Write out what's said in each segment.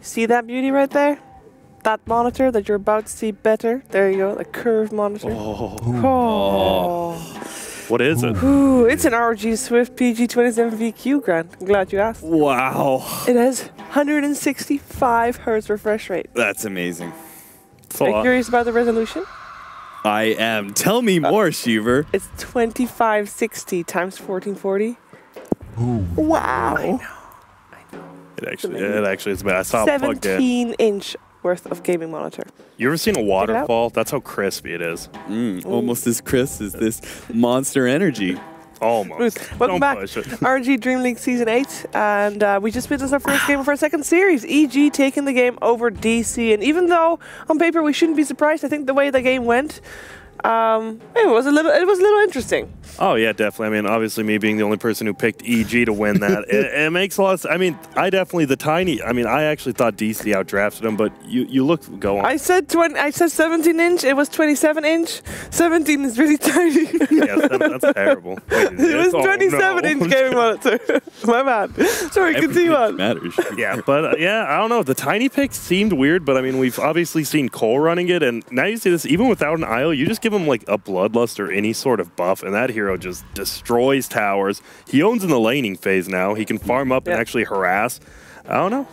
See that beauty right there? That monitor that you're about to see better. There you go, the curved monitor. Oh. What is it? Ooh, it's an ROG Swift PG27VQ, Grant. I'm glad you asked. Wow. It has 165 Hz refresh rate. That's amazing. Are you curious about the resolution? I am. Tell me more, Shiver. It's 2560 times 1440. Ooh. Wow. I know. It actually is bad. I saw it plugged in. 17-inch worth of gaming monitor. You ever seen a waterfall? That's how crispy it is. Almost as crisp as this Monster Energy. Almost. Welcome back. ROG DreamLeague Season 8. And we just witnessed our first game of our second series. EG taking the game over DC. And even though on paper we shouldn't be surprised, I think the way the game went, it was a little interesting. Oh yeah, definitely. I mean, obviously, me being the only person who picked EG to win that, it makes a lot of sense. I mean, I actually thought DC outdrafted him, but go on. I said 17-inch. It was 27-inch. 17 is really tiny. Yeah, that's terrible. It was 27-inch gaming monitor. My bad. Sorry, continue on. Matters. Yeah, but yeah, I don't know. The tiny pick seemed weird, but I mean, we've obviously seen Cole running it, and now you see this even without an IO. You just give him like a Bloodlust or any sort of buff, and that hero just destroys towers. He owns in the laning phase now. He can farm up and actually harass. I don't know.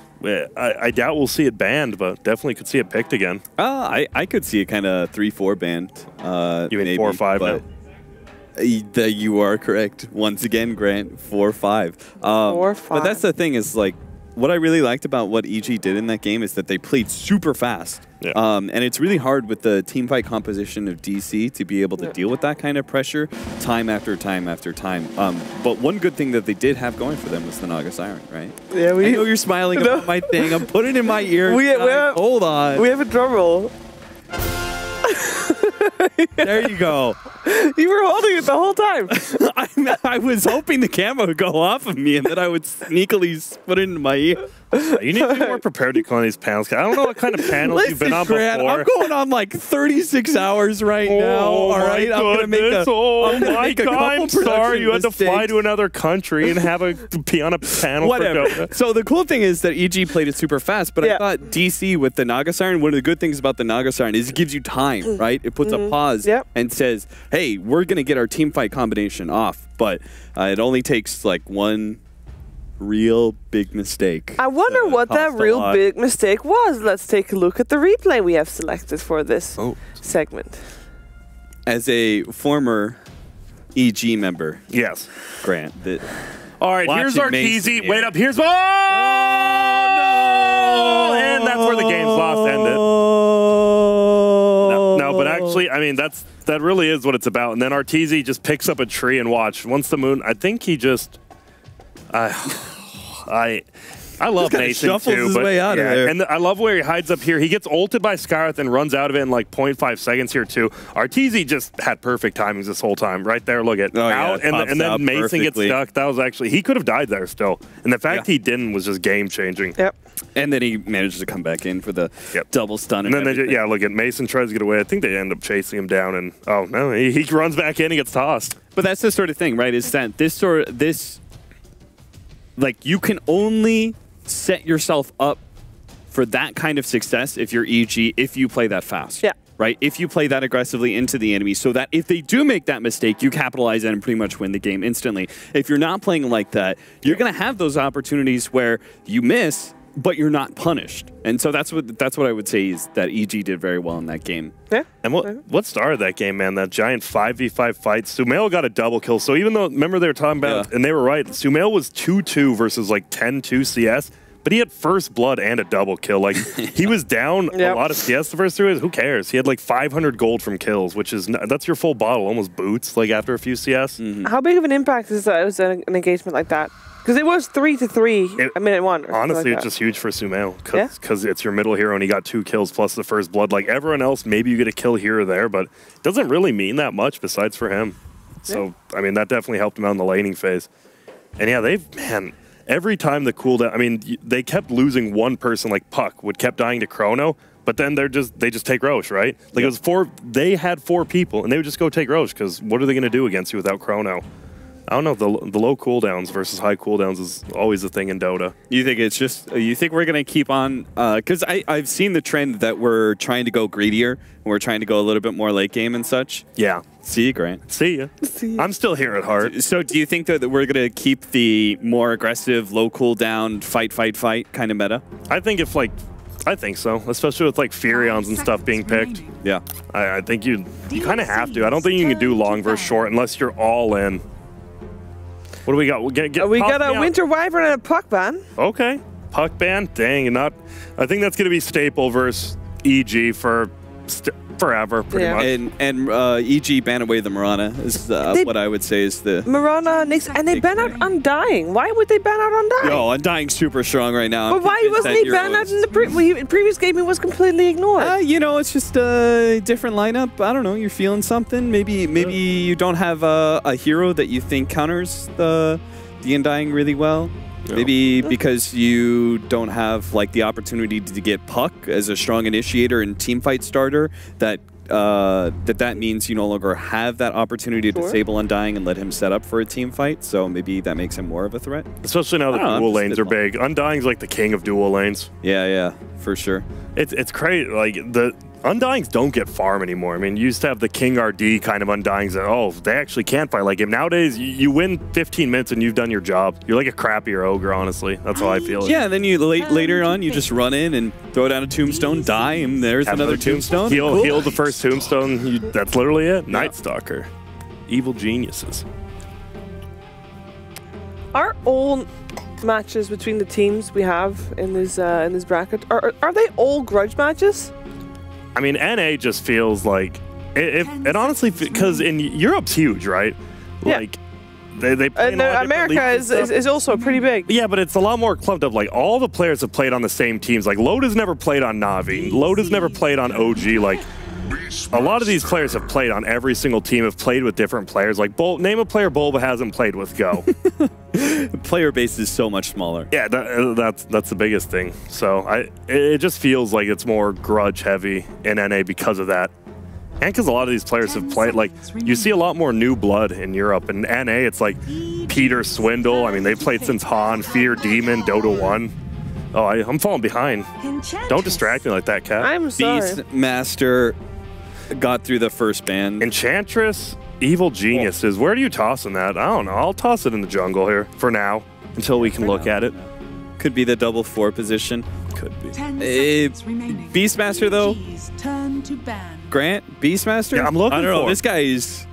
I doubt we'll see it banned, but definitely could see it picked again. I could see it kind of 3-4 banned. You mean 4 or 5 now? You are correct. Once again, Grant, 4-5. 4-5. But that's the thing is, like, what I really liked about what EG did in that game is that they played super fast. Yeah. And it's really hard with the teamfight composition of DC to be able to deal with that kind of pressure time after time after time. But one good thing that they did have going for them was the Naga Siren, right? Yeah, I know you're smiling about my thing. I'm putting it in my ear. Hold on. We have a drum roll. There you go. You were holding it the whole time. I was hoping the camera would go off of me and that I would sneakily put it in my ear. You need to be more prepared to go on these panels. I don't know what kind of panels you've been on Grant, before. I'm going on like 36 hours right now. All right, I'm going to make a I'm sorry you had to fly to another country and have be on a panel. Whatever. For Dota. So the cool thing is that EG played it super fast, but I thought DC with the Naga Siren, one of the good things about the Naga Siren is it gives you time, right? It puts a pause and says, hey, we're going to get our team fight combination off, but it only takes like one real big mistake. I wonder what that real big mistake was. Let's take a look at the replay we have selected for this segment. As a former EG member, yes, Grant. All right, here's our Keezy. Wait up, here's... Oh, no! And that's where the game's lost ended. No, but actually, I mean, that really is what it's about. And then Arteezy just picks up a tree and watch. Once the moon, I think he just... I love Mason too, but and I love where he hides up here. He gets ulted by Skywrath and runs out of it in like 0.5 seconds here too. Arteezy just had perfect timings this whole time. Right there, look at out, and then Mason gets stuck. That was actually, he could have died there still, and the fact he didn't was just game changing. Yep. And then he manages to come back in for the double stun. And then look at Mason tries to get away. I think they end up chasing him down, and oh no, he runs back in and gets tossed. But that's the sort of thing, right? Is that this like, you can only set yourself up for that kind of success if you're EG, if you play that fast. Yeah. Right? If you play that aggressively into the enemy, so that if they do make that mistake, you capitalize on and pretty much win the game instantly. If you're not playing like that, you're going to have those opportunities where you miss, but you're not punished. And so that's what I would say is that EG did very well in that game. Yeah. And what started that game, man? That giant 5v5 fight. Sumail got a double kill. So even though, remember they were talking about, and they were right, Sumail was 2-2 versus like 10-2 CS, but he had first blood and a double kill. Like, he was down a lot of CS the first 3 ways. Who cares? He had like 500 gold from kills, which is, that's your full bottle, almost boots, like after a few CS. How big of an impact is that? Was an engagement like that? Because it was 3-3 a minute one. Honestly, it's just huge for Sumail because it's your middle hero and he got 2 kills plus the first blood. Like everyone else, maybe you get a kill here or there, but it doesn't really mean that much besides for him. So, I mean, that definitely helped him out in the laning phase. And yeah, every time the cooldown, I mean, they kept losing one person, like Puck kept dying to Chrono, but then they just take Roche, right? Like it was they had 4 people and they would just go take Roche because what are they going to do against you without Chrono? I don't know. The low cooldowns versus high cooldowns is always a thing in Dota. You think it's just? You think we're gonna keep on? Because I've seen the trend that we're trying to go greedier and we're trying to go a little bit more late game and such. Yeah. See you, Grant. See ya. I'm still here at heart. So do you think that we're gonna keep the more aggressive, low cooldown, fight kind of meta? I think I think so, especially with like Furions and stuff being picked. Yeah. I think you kind of have to. I don't think you can do long versus short unless you're all in. What do we got? We got a Winter Wyvern and a Puck ban. Okay. Puck ban? Dang. I think that's going to be staple versus EG for forever, pretty much. And EG ban away the Mirana is what I would say is the... Mirana, and they ban out Undying. Why would they ban out Undying? Oh, Undying's super strong right now. But why wasn't he banned out in the previous game? He was completely ignored. You know, it's just a different lineup. I don't know. You're feeling something. Maybe you don't have a hero that you think counters the Undying really well. Maybe because you don't have like the opportunity to get Puck as a strong initiator and teamfight starter, that means you no longer have that opportunity to disable Undying and let him set up for a team fight. So maybe that makes him more of a threat. Especially now that dual lanes are big. Undying's like the king of dual lanes. Yeah, for sure. It's crazy. Like the Undyings don't get farm anymore. I mean, you used to have the King RD kind of Undyings that, they actually can't fight like him. Nowadays, you win 15 minutes and you've done your job. You're like a crappier ogre, honestly. That's how I feel. Yeah, and then you later on, you just run in and throw down a tombstone, die, and there's another tombstone. Heal the first tombstone. That's literally it. Night Stalker. Evil geniuses. Are all matches between the teams we have in this bracket, are they all grudge matches? I mean, NA just feels like it honestly, because in Europe's huge, right? Yeah. Like they play in America is also pretty big. Yeah, but it's a lot more clumped up. Like all the players have played on the same teams. Like Loda's never played on Na'Vi. Loda's never played on OG. Like a lot of these players have played on every single team. Have played with different players. Like name a player Bulba hasn't played with. Go. The player base is so much smaller. Yeah, that's the biggest thing. So it just feels like it's more grudge heavy in NA because of that, and because a lot of these players have played. Like you see a lot more new blood in Europe. In NA, it's like Peter Swindle. I mean, they've played since Han, Fear Demon, Dota 1. Oh, I'm falling behind. Don't distract me like that, Cat. I'm sorry. Beastmaster got through the first ban. Enchantress. Evil geniuses. Where do you toss in that? I don't know. I'll toss it in the jungle here for now until we can look at it. Could be the double 4 position. Could be. Beastmaster though. Grant, Beastmaster. Yeah, I'm looking. I don't know. For this guy is.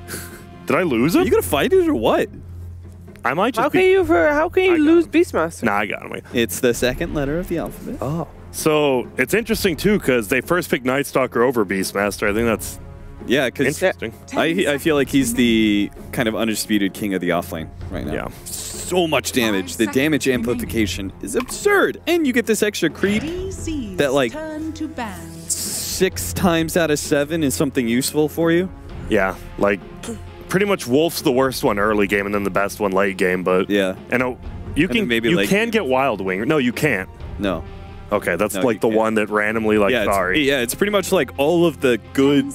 Did I lose him? Are you gonna fight it or what? I might just. How can you lose Beastmaster? Nah, I got him. It's the second letter of the alphabet. Oh. So it's interesting too because they first picked Night Stalker over Beastmaster. I think that's. Yeah, because I feel like he's the kind of undisputed king of the offlane right now. Yeah. So much damage. The damage amplification is absurd. And you get this extra creep that like 6 times out of 7 is something useful for you. Yeah, like pretty much Wolf's the worst one early game and then the best one late game. But yeah, and you can get Wild Wing. No, you can't. No. Okay, that's like the one that randomly it's pretty much like all of the good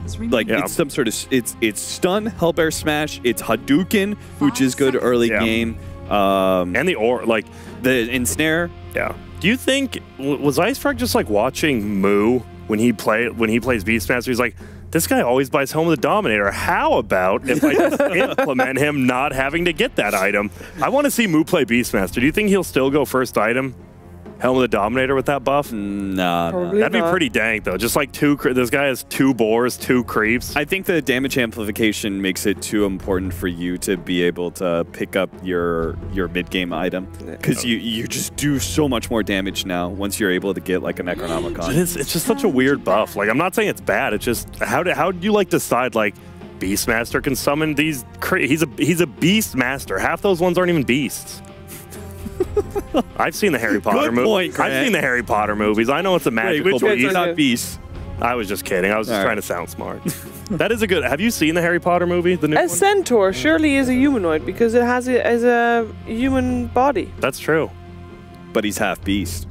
it's some sort of it's stun, Hellbear Smash, it's Hadouken, which is good early game. And the ensnare. Yeah. Do you think was Icefrog just like watching Moo when he plays Beastmaster? He's like, this guy always buys Helm of the Dominator. How about if I just implement him not having to get that item? I want to see Moo play Beastmaster. Do you think he'll still go first item? Helm of the Dominator with that buff? Nah. That'd be pretty dank, though. Just like this guy has 2 boars, 2 creeps. I think the damage amplification makes it too important for you to be able to pick up your mid-game item. Because you just do so much more damage now once you're able to get like a Necronomicon. It's just such a weird buff. Like, I'm not saying it's bad. It's just, how do you like decide, like, Beastmaster can summon these... He's a Beast Master. Half those ones aren't even beasts. I've seen the Harry Potter movies. I've seen the Harry Potter movies. I know it's a magical beast. Which ones are not beasts? I was just kidding. I was just trying to sound smart. That is a good. Have you seen the Harry Potter movie? The new one? Centaur surely is a humanoid because it has it as a human body. That's true. But he's half beast.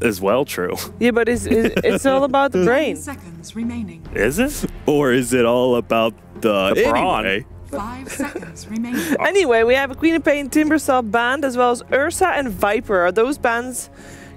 As well, true. Yeah, but it's all about the brain. Seconds remaining. Is it? Or is it all about the brawn? Anyway. 5 seconds remaining. Anyway, we have a Queen of Pain, Timbersaw banned, as well as Ursa and Viper. Are those bans,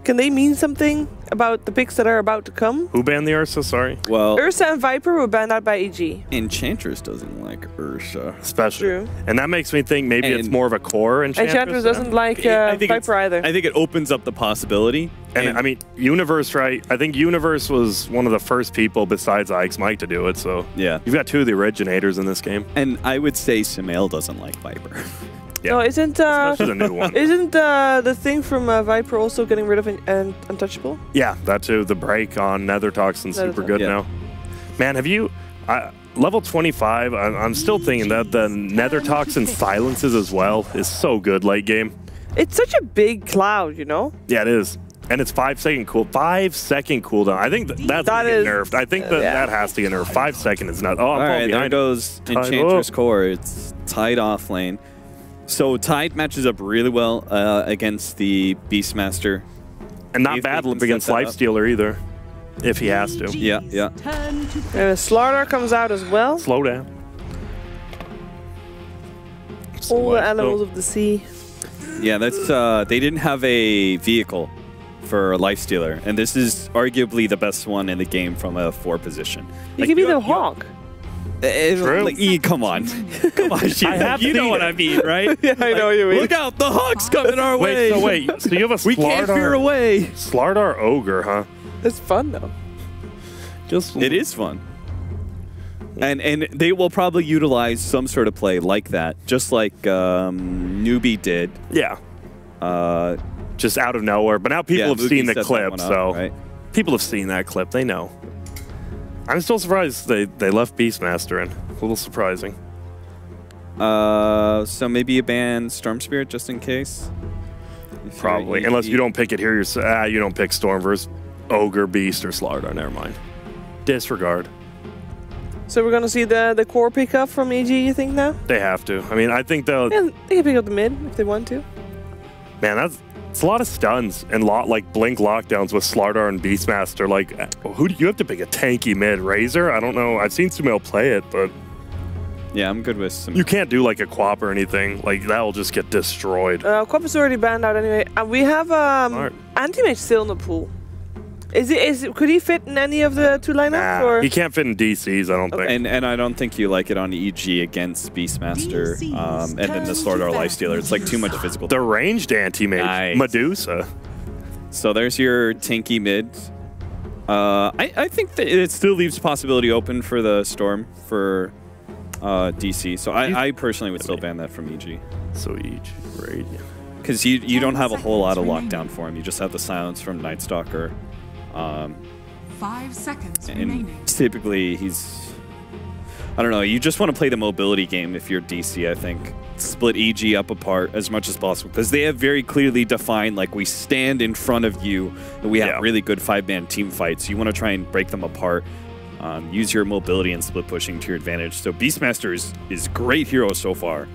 can they mean something about the picks that are about to come? Who banned the Ursa, sorry? Well, Ursa and Viper were banned out by EG. Enchantress doesn't like Ursa. Especially. True. And that makes me think maybe it's more of a core Enchantress. Enchantress doesn't like Viper either. I think it opens up the possibility. And I mean, Universe, right? I think Universe was one of the first people besides Ike's Mike to do it, so yeah. You've got two of the originators in this game. And I would say Sumail doesn't like Viper. Yeah. No, isn't Especially the new one. Isn't the thing from Viper also getting rid of Untouchable? Yeah, that too. The break on Nether Toxin's super good now. Man, have you... level 25, I'm still thinking that the Nether Toxin silences as well is so good late game. It's such a big cloud, you know? Yeah, it is. And it's 5 second cool. 5 second cooldown. I think that's that get is, nerfed. I think that has to get nerfed. 5 second is not. Oh, I'm Alright, there behind. goes Enchantress Core. It's Tide off lane. So Tide matches up really well against the Beastmaster. And not bad against Lifestealer either, if he has to. Yeah, yeah. Slardar comes out as well. Slow down. All the animals of the sea. Yeah, that's they didn't have a vehicle for Lifestealer, and this is arguably the best one in the game from a 4 position. You could be the Hawk. True. Like, come on. Come on, you know what I mean, right? Yeah, I know what you mean. Look out, the Hawk's coming our way. Wait, so you have a We can't veer away. Slardar Ogre, huh? It's fun though. It is fun. And they will probably utilize some sort of play like that, just like Newbie did. Yeah. Just out of nowhere. But now people have seen the clip, so right? people have seen that clip. They know. I'm still surprised they left Beastmaster in. A little surprising. So maybe you ban Storm Spirit just in case? Probably. Unless you don't pick it here. You don't pick Storm versus Ogre, Beast, or Slardar. Never mind. Disregard. So we're gonna see the core pick up from EG, you think now? They have to. I mean, I think they'll... Yeah, they can pick up the mid if they want to. Man, it's a lot of stuns and like blink lockdowns with Slardar and Beastmaster. Like, who do you have to pick a tanky mid? Razor? I don't know. I've seen Sumail play it, but yeah, I'm good with Sumail. You can't do like a Quap or anything. Like that will just get destroyed. Quap is already banned out anyway. And we have Anti-Mage still in the pool. Could he fit in any of the 2 lineups? Nah, or? He can't fit in DCs, I don't think. And I don't think you like it on EG against Beastmaster and then the Slardar Lifestealer. It's like too much physical. The ranged anti-mage, nice. Medusa. So there's your tanky mid. I think that it still leaves possibility open for the Storm for DC. So I personally would still ban that from EG. So EG, Radiant. Because you don't have a whole lot of lockdown for him. You just have the silence from Night Stalker. 5 seconds and remaining. Typically, I don't know. You just want to play the mobility game if you're DC, I think. Split EG up apart as much as possible because they have very clearly defined, like, we stand in front of you and we have really good 5-man team fights. You want to try and break them apart. Use your mobility and split pushing to your advantage. So Beastmaster is great hero so far.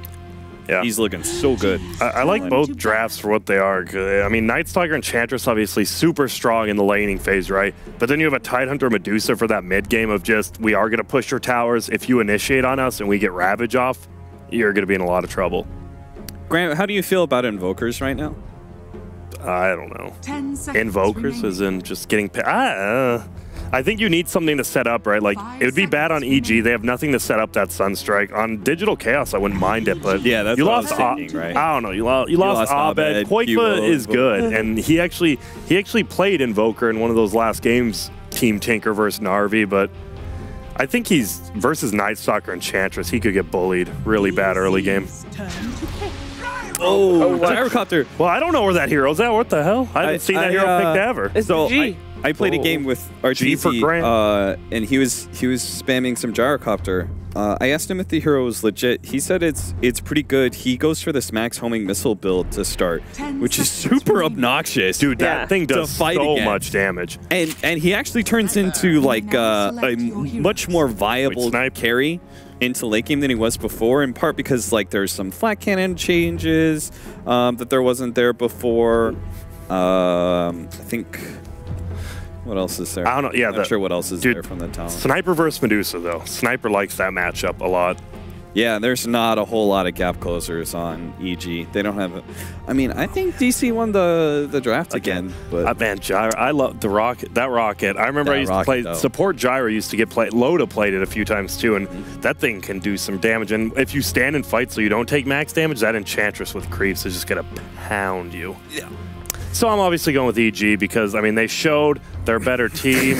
Yeah. He's looking so good. I like both drafts for what they are. I mean, Night Stalker and Enchantress obviously super strong in the laning phase, right? But then you have a Tidehunter Medusa for that mid game of just, we are going to push your towers. If you initiate on us and we get Ravage off, you're going to be in a lot of trouble. Grant, how do you feel about Invokers right now? I don't know. 10 seconds Invokers remaining. as in just getting... I think you need something to set up, right? Like, it would be bad on EG. They have nothing to set up that Sunstrike. On Digital Chaos, I wouldn't mind it, but yeah, that's you what lost I was thinking, right? I don't know. You lost Abed. Koikva is good, and he actually played Invoker in one of those last games, Team Tinker versus Narvi, but I think he's versus Night Stalker Enchantress. He could get bullied really bad early game. Oh, Gyrocopter. Well, I don't know where that hero's at. What the hell? I haven't seen that hero picked ever. It's So G. I played a game with G for RGZ, Grant. and he was spamming some Gyrocopter. I asked him if the hero was legit. He said it's pretty good. He goes for this max homing missile build to start, which is super obnoxious. Dude, that thing does so against. much damage. And he actually turns into like a much more viable carry into late game than he was before, in part because like there's some flat cannon changes that there wasn't there before. I think... What else is there? I don't know. Yeah, I'm not sure what else is there from the talent. Sniper versus Medusa, though. Sniper likes that matchup a lot. Yeah, there's not a whole lot of gap closers on EG. They don't have a... I mean, I think DC won the draft again. But man, Gyro, I love the rocket. That rocket. I remember I used to play support Gyro. Used to get played. Loda played it a few times too, and that thing can do some damage. And if you stand and fight, so you don't take max damage, that Enchantress with creeps is just gonna pound you. Yeah. So I'm obviously going with EG because, I mean, they showed they're a better team.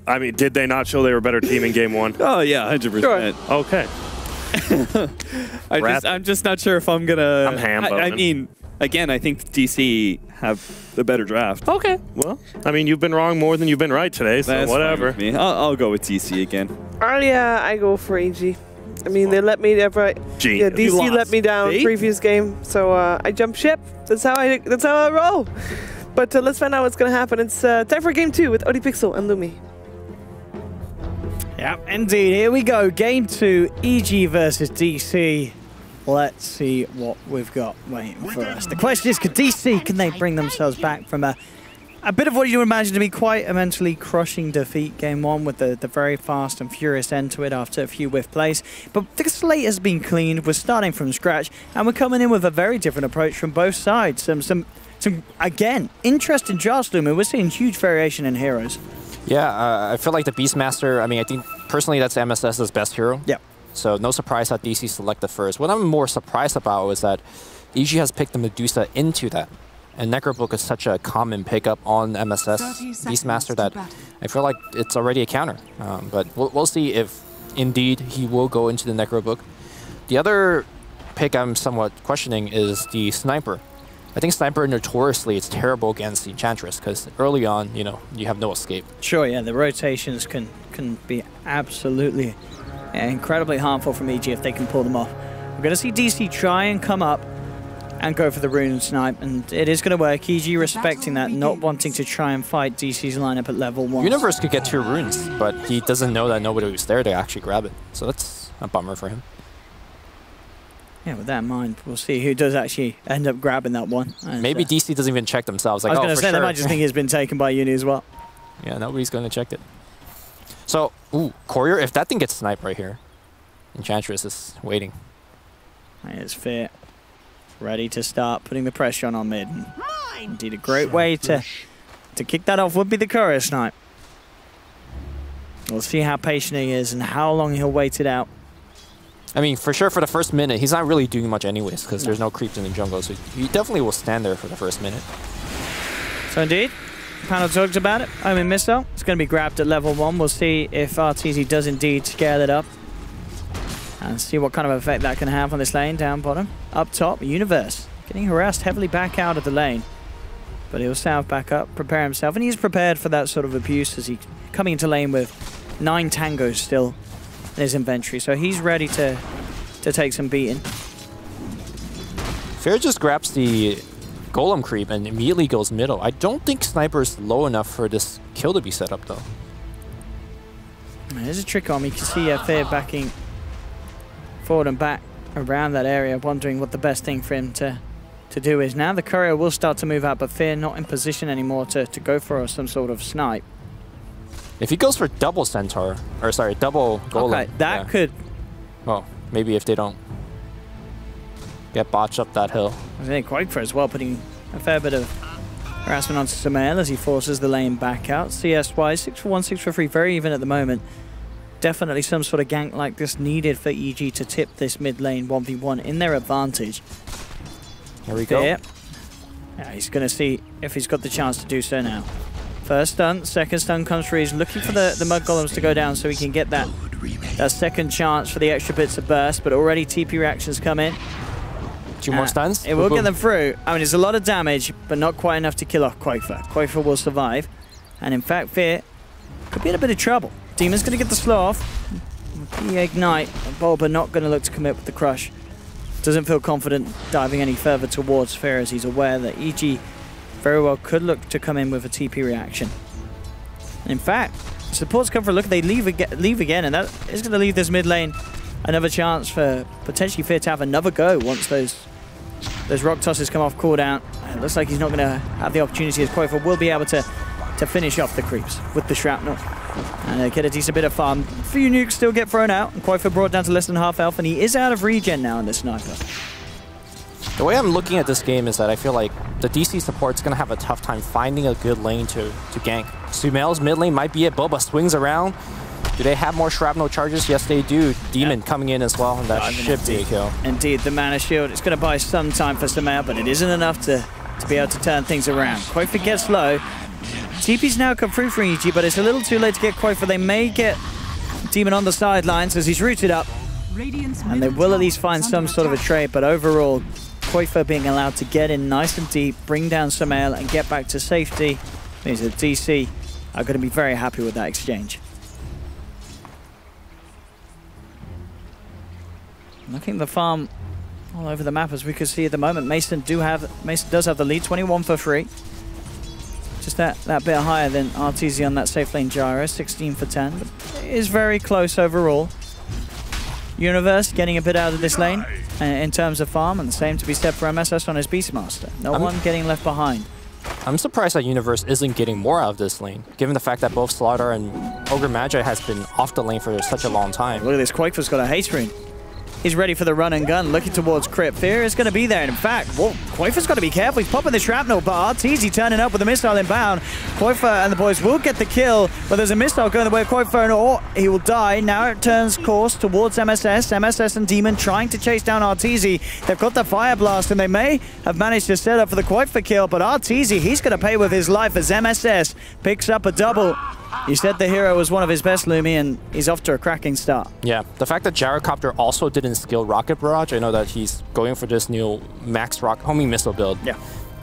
I mean, did they not show they were a better team in game 1? Oh, yeah, 100%. Sure. Okay. I'm just not sure if I'm going to... I'm ham-boning. I mean, again, I think DC have the better draft. Okay. Well, I mean, you've been wrong more than you've been right today, so That's whatever. Fine with me. I'll go with DC again. Yeah, I go for EG. I mean, they let me DC let me down previous game, so I jumped ship. That's how I roll. But let's find out what's gonna happen. It's time for game 2 with ODPixel and Lumi. Yeah, indeed. Here we go. Game 2, EG versus DC. Let's see what we've got waiting for us. The question is, can they bring themselves back from a bit of what you imagine to be quite a mentally crushing defeat game 1 with the very fast and furious end to it after a few whiff plays. But the slate has been cleaned, we're starting from scratch, and we're coming in with a very different approach from both sides. Some again, interesting jostling, and we're seeing huge variation in heroes. Yeah, I feel like the Beastmaster, I mean, I think personally that's MSS's best hero. Yeah. So no surprise that DC selected first. What I'm more surprised about is that EG has picked the Medusa into that. And Necrobook is such a common pickup on MSS Beastmaster that I feel like it's already a counter. But we'll see if indeed he will go into the Necrobook. The other pick I'm somewhat questioning is the Sniper. I think Sniper notoriously is terrible against the Enchantress because early on, you know, you have no escape. Sure, yeah, the rotations can be absolutely incredibly harmful from EG if they can pull them off. We're going to see DC try and come up and go for the rune snipe, and it is going to work. EG respecting that, not wanting to try and fight DC's lineup at level 1. Universe could get 2 runes, but he doesn't know that nobody was there to actually grab it. So that's a bummer for him. Yeah, with that in mind, we'll see who does actually end up grabbing that one. Maybe DC doesn't even check themselves. Like, I was going to say, sure. they might just think it's been taken by Uni as well. Yeah, nobody's going to check it. So, ooh, Courier, if that thing gets sniped right here, Enchantress is waiting. It's fair. Ready to start putting the pressure on mid. Indeed, a great way to kick that off would be the courier snipe. We'll see how patient he is and how long he'll wait it out. I mean, for sure, for the first minute, he's not really doing much anyways because there's no creeps in the jungle, so he definitely will stand there for the first minute. So indeed, panel talks about it. Omen Missile. It's going to be grabbed at level 1. We'll see if RTZ does indeed scale it up. And see what kind of effect that can have on this lane. Down bottom. Up top, Universe. Getting harassed heavily back out of the lane. But he'll salve back up, prepare himself. And he's prepared for that sort of abuse as he's coming into lane with 9 tangos still in his inventory. So he's ready to take some beating. Fair just grabs the Golem creep and immediately goes middle. I don't think Sniper's low enough for this kill to be set up, though. There's a trick on me. You can see Fair backing forward and back around that area, wondering what the best thing for him to do is. Now the courier will start to move out, but Fear not in position anymore to go for some sort of snipe. If he goes for double Centaur, or sorry, double Golem. Okay, that could... Well, maybe if they don't get botched up that hill. I think Quakefor as well, putting a fair bit of harassment onto Samael as he forces the lane back out. CS-wise, 6 for 1, 6 for 3, very even at the moment. Definitely some sort of gank like this needed for EG to tip this mid lane 1v1 in their advantage. Here we go. Yeah, he's going to see if he's got the chance to do so now. First stun, second stun comes through. He's looking for the Mud Golems to go down so he can get that second chance for the extra bits of burst, but already TP reactions come in. 2 more stuns. It will get them through. I mean, it's a lot of damage, but not quite enough to kill off Quakefor. Quakefor will survive. And in fact, Fear could be in a bit of trouble. Demon's going to get the slow off. The ignite. Bulba not going to look to commit with the crush. Doesn't feel confident diving any further towards Fear as he's aware that EG very well could look to come in with a TP reaction. In fact, supports come for a look. They leave again, and that is going to leave this mid lane another chance for potentially Fear to have another go once those rock tosses come off cooldown. It looks like he's not going to have the opportunity as Quakefor will be able to finish off the creeps with the shrapnel. And they get a decent bit of farm. A few nukes still get thrown out. And Koifa brought down to less than half health, and he is out of regen now in this sniper. The way I'm looking at this game is that I feel like the DC support's going to have a tough time finding a good lane to gank. Sumail's mid lane might be it. Boba swings around. Do they have more shrapnel charges? Yes, they do. Demon coming in as well, and that should be a kill. Indeed, the mana shield. It's going to buy some time for Sumail, but it isn't enough to be able to turn things around. Koifa gets low. TP's now come through for EG, but it's a little too late to get Koifa. They may get Demon on the sidelines as he's rooted up, and they will at least find some sort of a trade, but overall, Koifa being allowed to get in nice and deep, bring down Sumail, and get back to safety means that DC are going to be very happy with that exchange. Looking at the farm all over the map, as we can see at the moment, Mason does have the lead, 21 for free. Just that bit higher than RTZ on that safe lane gyro, 16 for 10. But it is very close overall. Universe getting a bit out of this lane in terms of farm, and the same to be said for MSS on his Beastmaster. No one getting left behind. I'm surprised that Universe isn't getting more out of this lane, given the fact that both Slaughter and Ogre Magi has been off the lane for such a long time. Look at this, Quake's got a haste ring. He's ready for the run and gun, looking towards Crypt. Fear is going to be there. And in fact, Koifa's got to be careful. He's popping the shrapnel, but RTZ turning up with a missile inbound. Koifa and the boys will get the kill, but there's a missile going the way of Koifa, and he will die. Now it turns course towards MSS. MSS and Demon trying to chase down RTZ. They've got the Fire Blast, and they may have managed to set up for the Koifa kill, but RTZ, he's going to pay with his life as MSS picks up a double. You said the hero was one of his best, Lumi, and he's off to a cracking start. Yeah, the fact that Gyrocopter also didn't skill Rocket Barrage, I know that he's going for this new max homing missile build. Yeah.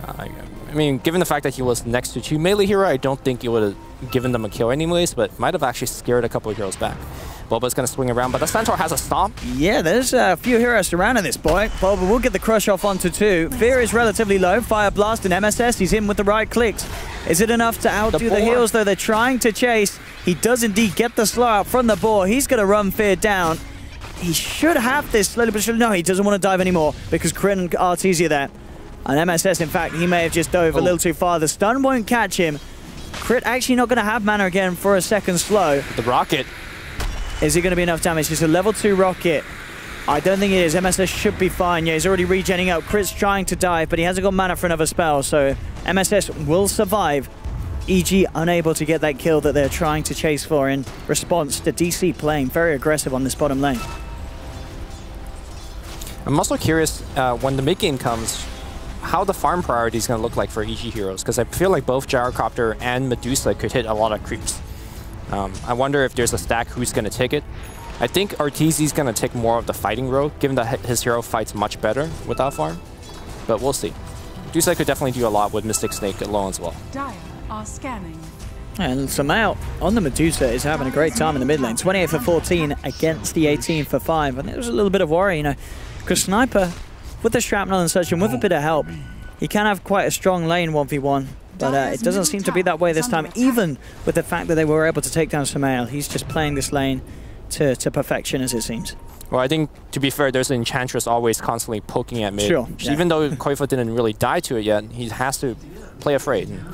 I mean, given the fact that he was next to 2 melee hero, I don't think it would have given them a kill anyways, but might have actually scared a couple of heroes back. Boba's going to swing around, but the Centaur has a stomp. Yeah, there's a few heroes surrounding this boy. Boba will get the crush off onto 2. Fear is relatively low. Fire Blast and MSS, he's in with the right clicks. Is it enough to outdo the heals, though? They're trying to chase. He does indeed get the slow out from the boar. He's going to run Fear down. He should have this slowly, but no, he doesn't want to dive anymore because Crit and RTZ are there. And MSS, in fact, he may have just dove a little too far. The stun won't catch him. Crit actually not going to have mana again for a second slow. The rocket. Is it going to be enough damage? It's a level 2 rocket. I don't think it is. MSS should be fine. Yeah, he's already regenning up. Crit's trying to dive, but he hasn't got mana for another spell, so MSS will survive. EG unable to get that kill that they're trying to chase for in response to DC playing very aggressive on this bottom lane. I'm also curious, when the mid-game comes, how the farm priority is going to look like for EG heroes, because I feel like both Gyrocopter and Medusa could hit a lot of creeps. I wonder if there's a stack who's going to take it. I think RTZ is going to take more of the fighting road, given that his hero fights much better without farm. But we'll see. Medusa could definitely do a lot with Mystic Snake alone as well. Dire are scanning. And Sumail on the Medusa is having a great time in the mid lane. 28 for 14 against the 18 for 5. And there was a little bit of worry, you know, because Sniper, with the shrapnel and such, and with a bit of help, he can have quite a strong lane 1v1. But it doesn't seem to be that way this time, even with the fact that they were able to take down Sumail. He's just playing this lane to perfection, as it seems. Well, I think, to be fair, there's an Enchantress always constantly poking at mid. Sure. Yeah. Even though Koifa didn't really die to it yet, he has to play afraid. And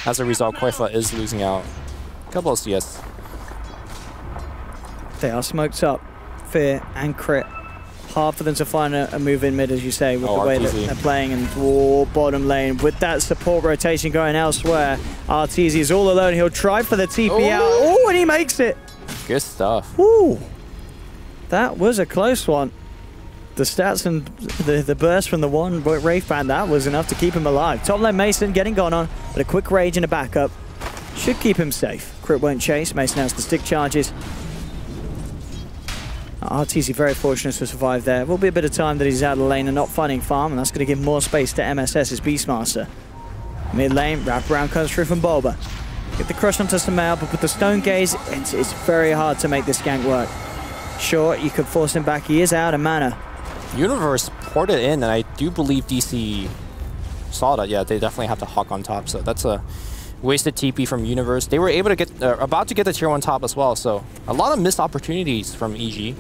as a result, Koifa is losing out a couple of CS. They are smoked up. Fear and Crit. Hard for them to find a move in mid, as you say, with the way that they're playing. And bottom lane, with that support rotation going elsewhere, RTZ is all alone. He'll try for the TP out. Oh, and he makes it. Good stuff. Ooh. That was a close one. The stats and the burst from the one Wraith Band, that was enough to keep him alive. Top lane Mason getting gone on, but a quick rage and a backup should keep him safe. Crit won't chase. Mason has the stick charges. RTZ very fortunate to survive there. Will be a bit of time that he's out of the lane and not finding farm, and that's going to give more space to MSS's Beastmaster. Mid lane, wraparound comes through from Boba. Get the crush onto Sumail, but with the Stone Gaze, it's very hard to make this gank work. Sure, you could force him back. He is out of mana. Universe ported in, and I do believe DC saw that. Yeah, they definitely have to Hawk on top, so that's a wasted TP from Universe. They were able to get, about to get the tier 1 top as well, so a lot of missed opportunities from EG.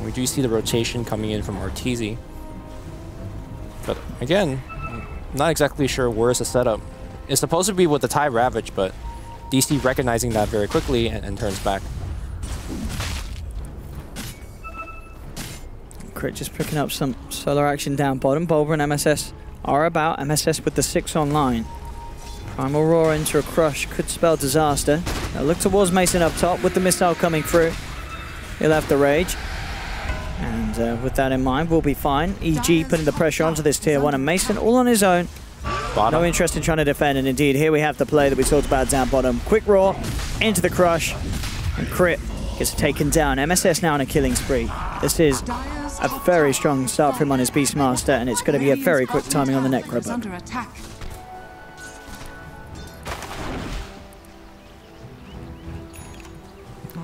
We do see the rotation coming in from RTZ. But again, I'm not exactly sure where's the setup. It's supposed to be with the TIE Ravage, but DC recognizing that very quickly and turns back. Crit just picking up some solo action down bottom. Bulba and MSS are about. MSS with the 6 online. Primal Roar into a crush could spell disaster. Now look towards Mason up top with the missile coming through. He'll have the rage. And with that in mind, we'll be fine. EG putting the pressure onto this tier 1, and Mason all on his own. Bottom. No interest in trying to defend, and indeed, here we have the play that we talked about down bottom. Quick Roar into the crush, and Crit gets taken down. MSS now on a killing spree. This is a very strong start for him on his Beastmaster, and it's going to be a very quick timing on the Necro.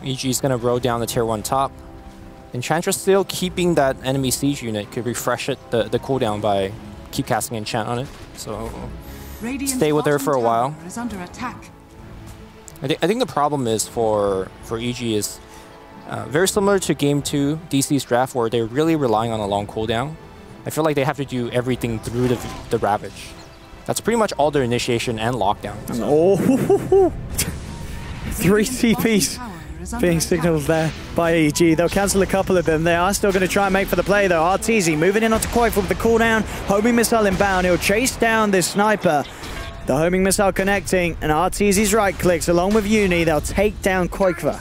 EG is going to roll down the tier 1 top. Enchantress still keeping that enemy siege unit, could refresh it, the cooldown by keep casting enchant on it. So stay with her for a while. I think the problem is for EG is very similar to Game 2 DC's draft, where they're really relying on a long cooldown. I feel like they have to do everything through the Ravage. That's pretty much all their initiation and lockdown. So. Oh, 3 TPs being signaled there by EG. They'll cancel a couple of them. They are still going to try and make for the play though. Arteezy moving in onto Koifu with the cooldown. Homing missile inbound. He'll chase down this sniper. The homing missile connecting, and Arteezy's right clicks along with Uni. They'll take down Koifu.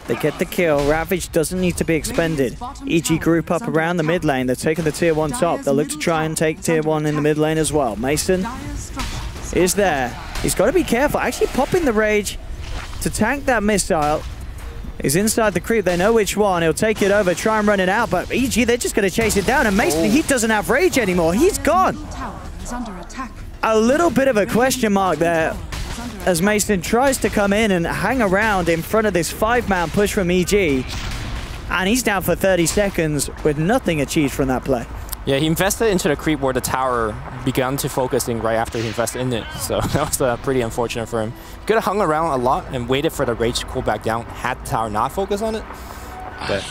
They get the kill. Ravage doesn't need to be expended. EG group up around the mid lane. They're taking the tier 1 top. They'll look to try and take tier 1 in the mid lane as well. Mason is there. He's got to be careful. Actually popping the rage to tank that missile. He's inside the creep. They know which one. He'll take it over, try and run it out. But EG, they're just going to chase it down. And Mason, he doesn't have rage anymore. He's gone. A little bit of a question mark there as Mason tries to come in and hang around in front of this 5-man push from EG. And he's down for 30 seconds with nothing achieved from that play. Yeah, he invested into the creep where the tower began to focusing right after he invested in it. So that was pretty unfortunate for him. Could have hung around a lot and waited for the rage to cool back down had the tower not focused on it. But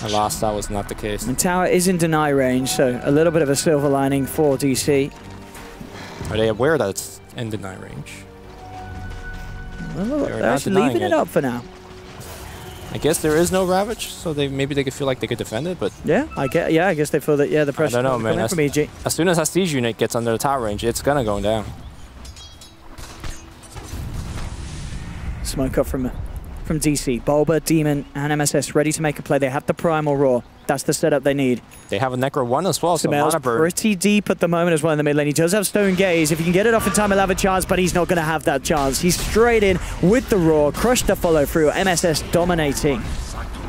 alas, that was not the case. The tower is in deny range, so a little bit of a silver lining for DC. Are they aware that it's in deny range? Well, they're actually leaving it up for now. I guess there is no Ravage, so maybe they could feel like they could defend it, but... Yeah, I guess they feel that, yeah, the pressure coming from EG. As soon as that siege unit gets under the tower range, it's gonna go down. Smoke up from DC. Bulba, Demon, and MSS ready to make a play. They have the Primal Roar. That's the setup they need. They have a Necro 1 as well, so Sumail's pretty deep at the moment as well in the mid lane. He does have Stone Gaze. If he can get it off in time, he'll have a chance, but he's not going to have that chance. He's straight in with the Roar. Crushed the follow through. MSS dominating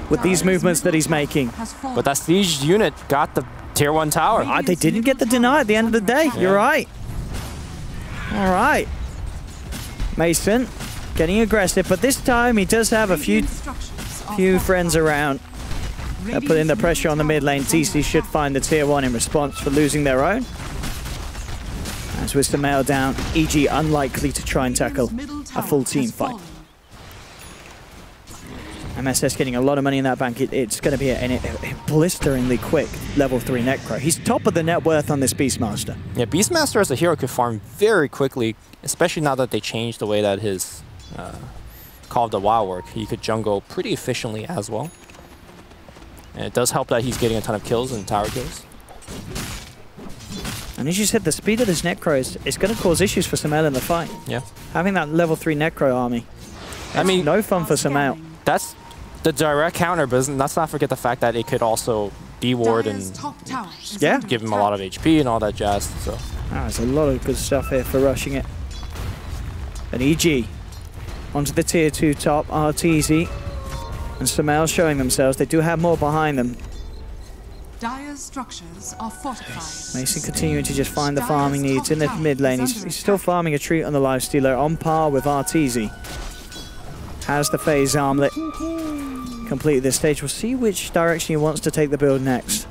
with these movements that he's making. But that siege unit got the tier 1 tower. They didn't get the deny at the end of the day. Yeah. You're right. All right. Mason getting aggressive, but this time he does have a few friends around. They're putting the pressure on the mid lane. TC should find the tier 1 in response for losing their own. As with Sumail down, EG unlikely to try and tackle a full team fight. MSS getting a lot of money in that bank. It's going to be a blisteringly quick level 3 Necro. He's top of the net worth on this Beastmaster. Yeah, Beastmaster as a hero could farm very quickly, especially now that they changed the way that his Call of the Wild work. He could jungle pretty efficiently as well. And it does help that he's getting a ton of kills and tower kills. And as you said, the speed of this Necro is going to cause issues for Sumail in the fight. Yeah. Having that level 3 Necro army, I mean, no fun for Sumail. That's the direct counter, but let's not forget the fact that it could also deward and give him a lot of HP and all that jazz. So there's a lot of good stuff here for rushing it. And EG onto the tier 2 top, Arteezy and Sumail showing themselves. They do have more behind them. Dire's structures are fortified. Mason continuing to just find the farming needs in the mid lane. He's still farming a treat on the lifestealer on par with Arteezy. Has the phase armlet completed this stage. We'll see which direction he wants to take the build next.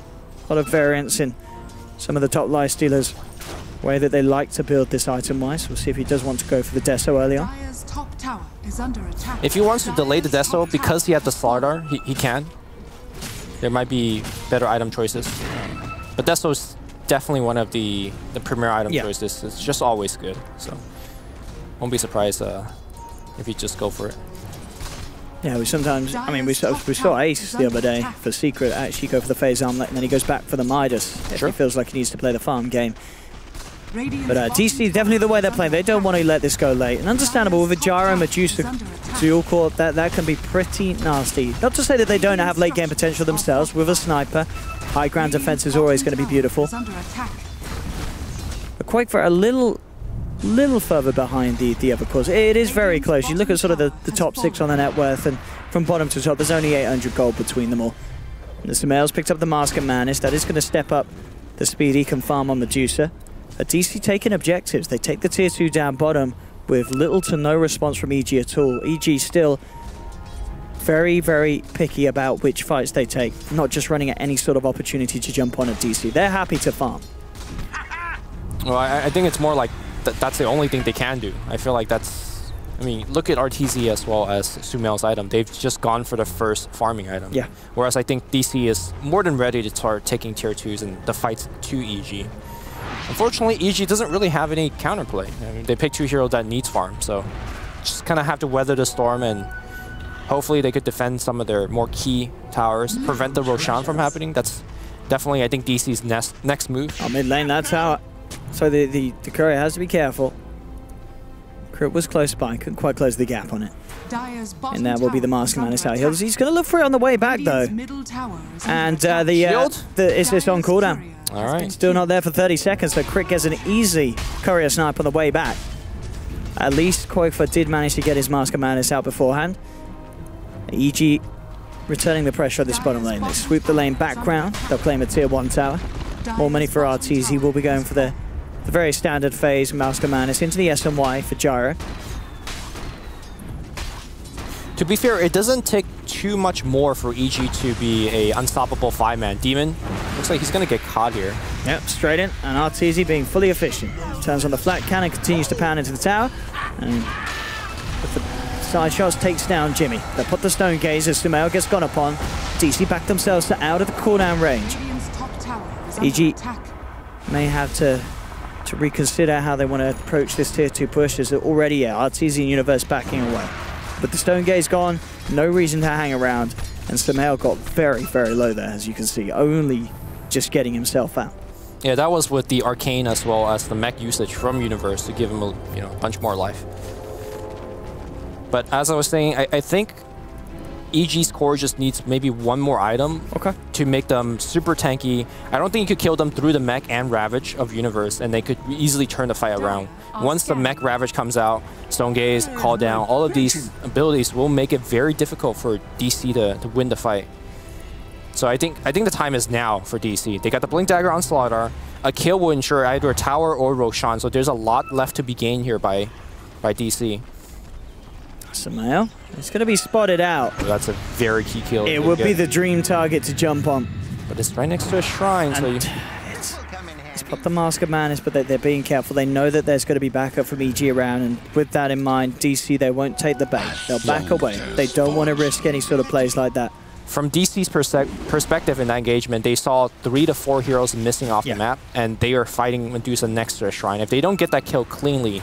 A lot of variance in some of the top lifestealers, way that they like to build this item wise. We'll see if he does want to go for the Deso early on. Top tower is under attack. If he wants to delay the Deso because he had the Slardar, he can. There might be better item choices. But Deso is definitely one of the premier item choices. It's just always good. So Won't be surprised if you just go for it. Yeah, we sometimes, I mean, we saw Ace the other day for Secret actually go for the phase armlet, and then he goes back for the Midas if he feels like he needs to play the farm game. But DC, definitely the way they're playing, they don't want to let this go late. And understandable, with a Gyro, Medusa, dual core, that can be pretty nasty. Not to say that they don't have late game potential themselves. With a sniper, high ground defense is always going to be beautiful. But Quake for a little further behind the other cores. It is very close. You look at sort of the top 6 on the net worth, and from bottom to top, there's only 800 gold between them all. And the Sumail's picked up the Mask and Manus. That is going to step up the speed he can farm on Medusa. A DC taking objectives. They take the tier 2 down bottom with little to no response from EG at all. EG still very, very picky about which fights they take, not just running at any sort of opportunity to jump on at DC. They're happy to farm. Well, I think it's more like that's the only thing they can do. I feel like that's... I mean, look at RTZ as well as Sumail's item. They've just gone for the first farming item. Yeah. Whereas I think DC is more than ready to start taking tier 2s and the fights to EG. Unfortunately, EG doesn't really have any counterplay. I mean, they pick 2 heroes that needs farm, so just kind of have to weather the storm, and hopefully they could defend some of their more key towers, prevent the Roshan from happening. That's definitely, I think, DC's next move. Oh, mid lane, that tower. So the courier has to be careful. Crit was close by, couldn't quite close the gap on it. And that will be the Mask Man out. He's going to look for it on the way back, though. And it's on cooldown. All right. Still not there for 30 seconds, so Crit gets an easy courier snipe on the way back. At least Quakefoot did manage to get his Mask of Madness out beforehand. EG returning the pressure at this bottom lane. They swoop the lane background. They'll claim a tier 1 tower. More money for RTZ. He will be going for the very standard phase Mask of Madness into the SMY for Gyro. To be fair, it doesn't take too much more for EG to be a unstoppable 5-man. Demon looks like he's going to get caught here. Yep, straight in, and RTZ being fully efficient. Turns on the flat cannon, continues to pound into the tower, and with the side shots takes down Jimmy. They put the stone gaze as Sumail gets gone upon. DC back themselves to out of the cooldown range. EG may have to reconsider how they want to approach this tier 2 push, as already, RTZ and Universe backing away. But the stone gaze gone, no reason to hang around, and Sumail got very, very low there, as you can see, only just getting himself out. Yeah, that was with the Arcane as well as the mech usage from Universe to give him a bunch more life. But as I was saying, I think EG's core just needs maybe one more item to make them super tanky. I don't think you could kill them through the mech and Ravage of Universe, and they could easily turn the fight around. Once the mech Ravage comes out, Stone Gaze, Call Down, all of these abilities will make it very difficult for DC to win the fight. So I think the time is now for DC. They got the Blink Dagger on Slardar. A kill will ensure either a tower or Roshan, so there's a lot left to be gained here by DC. Sumail, it's going to be spotted out. Well, that's a very key kill. It would be the dream target to jump on. But it's right next to a shrine, and so you... It's put the Mask of Madness, but they're being careful. They know that there's going to be backup from EG around, and with that in mind, DC, they won't take the bait. They'll back away. They don't want to risk any sort of plays like that. From DC's perspective in that engagement, they saw 3 to 4 heroes missing off the map, and they are fighting Medusa next to a shrine. If they don't get that kill cleanly,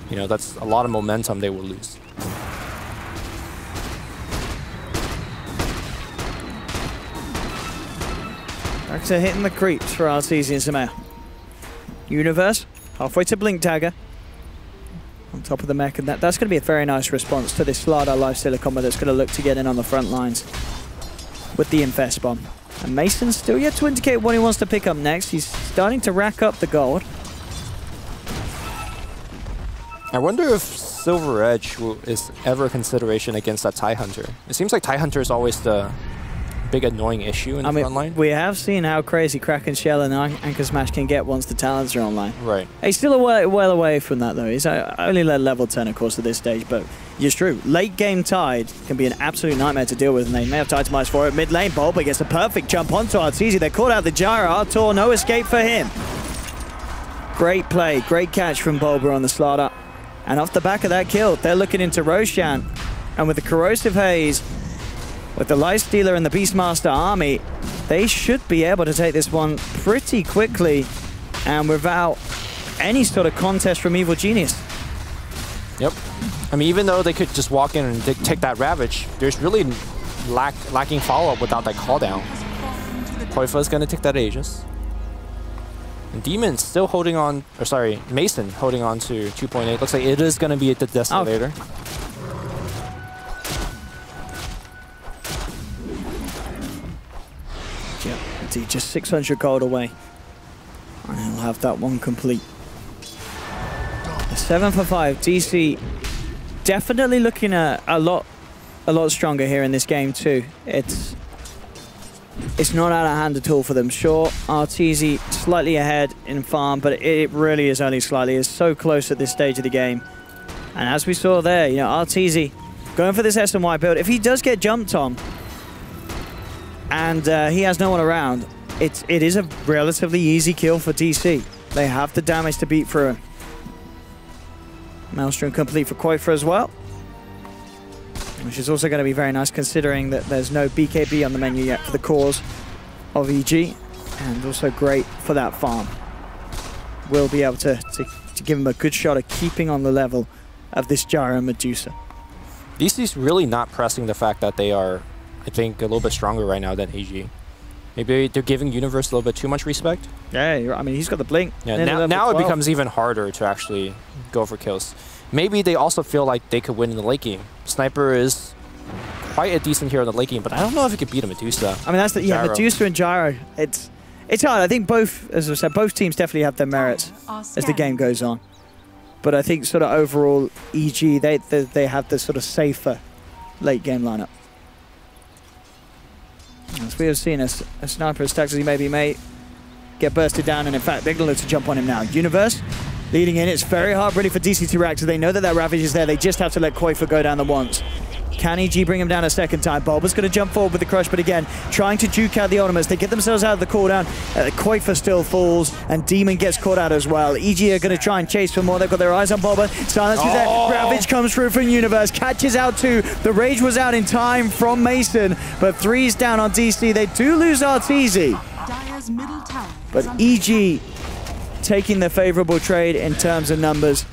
that's a lot of momentum they will lose. Back to hitting the creeps for RTZ and Sumail. Universe, halfway to Blink Dagger. On top of the mech, and that's going to be a very nice response to this Slardar Lifestealer combo that's going to look to get in on the front lines with the Infest Bomb. And Mason's still yet to indicate what he wants to pick up next. He's starting to rack up the gold. I wonder if Silver Edge is ever a consideration against that TIE Hunter. It seems like TIE Hunter is always the big annoying issue in the front line. We have seen how crazy Kraken Shell and Anchor Smash can get once the talents are online. Right. He's still well away from that, though. He's only led level 10, of course, at this stage, but it's true. Late game Tide can be an absolute nightmare to deal with, and they may have itemized for it. Mid lane, Bulba gets a perfect jump onto RTZ. They caught out the Gyro. Artur, no escape for him. Great play, great catch from Bulba on the Slardar. And off the back of that kill, they're looking into Roshan. And with the Corrosive Haze, with the Lifestealer and the Beastmaster army, they should be able to take this one pretty quickly and without any sort of contest from Evil Genius. Yep. I mean, even though they could just walk in and take that Ravage, there's really lacking follow-up without that call down. Koifa's going to take that Aegis. And Demon's still holding on, or sorry, Mason holding on to 2.8. Looks like it is going to be the Desolator. Yeah, indeed, just 600 gold away. And he'll have that one complete. 7 for 5. DC definitely looking a lot stronger here in this game too. It's not out of hand at all for them. Sure, Arteezy slightly ahead in farm, but it really is only slightly. It's so close at this stage of the game. And as we saw there, you know, Arteezy going for this SNY build. If he does get jumped on and he has no one around, it is a relatively easy kill for DC. They have the damage to beat through him. Maelstrom complete for Koifa as well, which is also going to be very nice considering that there's no BKB on the menu yet for the cause of EG, and also great for that farm. We'll be able to give him a good shot at keeping on the level of this Gyro Medusa. DC's really not pressing the fact that they are, I think, a little bit stronger right now than EG. Maybe they're giving Universe a little bit too much respect. Yeah, I mean, he's got the blink. Yeah, now it becomes even harder to actually go for kills. Maybe they also feel like they could win in the late game. Sniper is quite a decent hero in the late game, but I don't know if he could beat a Medusa. I mean, that's the Medusa and Gyro. It's hard. I think both, as I said, both teams definitely have their merits as the game goes on. But I think sort of overall, EG they have the sort of safer late game lineup. As we have seen, a Sniper as taxed as he may get bursted down, and in fact, they're going to look to jump on him now. Universe leading in. It's very hard really for DC to react, so they know that Ravage is there. They just have to let Koifa go down the once. Can EG bring him down a second time? Bulba's going to jump forward with the crush, but again, trying to juke out the ultimates. They get themselves out of the cooldown. Koifa still falls, and Demon gets caught out as well. EG are going to try and chase for more. They've got their eyes on Bulba. Silence is there. Ravage comes through from Universe. Catches out 2. The Rage was out in time from Mason, but 3's down on DC. They do lose Arteezy. But EG taking the favorable trade in terms of numbers.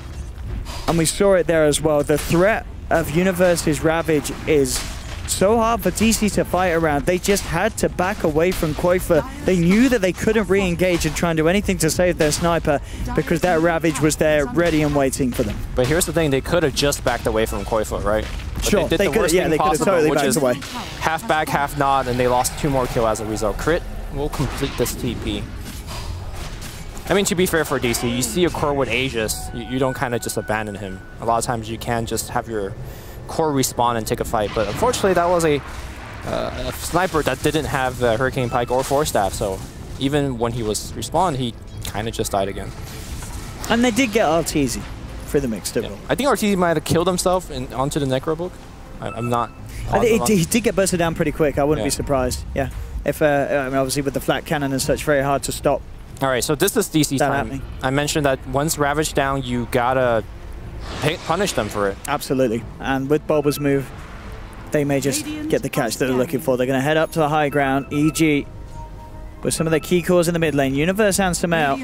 And we saw it there as well. The threat of Universe's Ravage is so hard for DC to fight around. They just had to back away from Koifa. They knew that they couldn't re-engage and try and do anything to save their Sniper because that Ravage was there ready and waiting for them. But here's the thing, they could have just backed away from Koifa, right? But sure, they could have totally backed away. Half back, half not, and they lost 2 more kills as a result. Crit will complete this TP. I mean, to be fair for DC, you see a core with Aegis, you don't kind of just abandon him. A lot of times you can just have your core respawn and take a fight, but unfortunately that was a Sniper that didn't have Hurricane Pike or Force Staff, so even when he was respawned, he kind of just died again. And they did get Arteezy for the mix, too. I think Arteezy might have killed himself onto the Necro Book. I'm not positive. He did get bursted down pretty quick, I wouldn't be surprised. Yeah, if I mean, obviously with the flat cannon and such, very hard to stop. All right, so this is DC's time. I mentioned that once Ravage down, you gotta punish them for it. Absolutely, and with Bulba's move, they may just get the catch that they're looking for. They're going to head up to the high ground. EG with some of the key cores in the mid lane. Universe and Samel.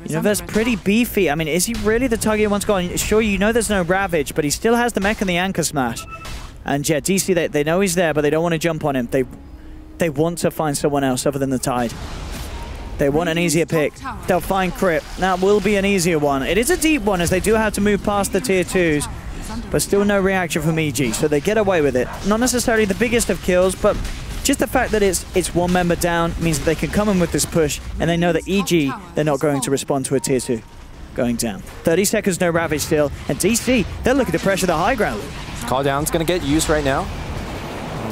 Universe pretty beefy. I mean, is he really the target once gone? Sure, you know there's no Ravage, but he still has the mech and the Anchor Smash. And yeah, DC, they know he's there, but they don't want to jump on him. They want to find someone else other than the Tide. They want an easier pick. They'll find Crypt. That will be an easier one. It is a deep one as they do have to move past the tier 2s, but still no reaction from EG, so they get away with it. Not necessarily the biggest of kills, but just the fact that it's 1 member down means that they can come in with this push, and they know that EG, they're not going to respond to a tier 2 going down. 30 seconds, no Ravage still, and DC, they're looking to pressure the high ground. Call down's going to get used right now.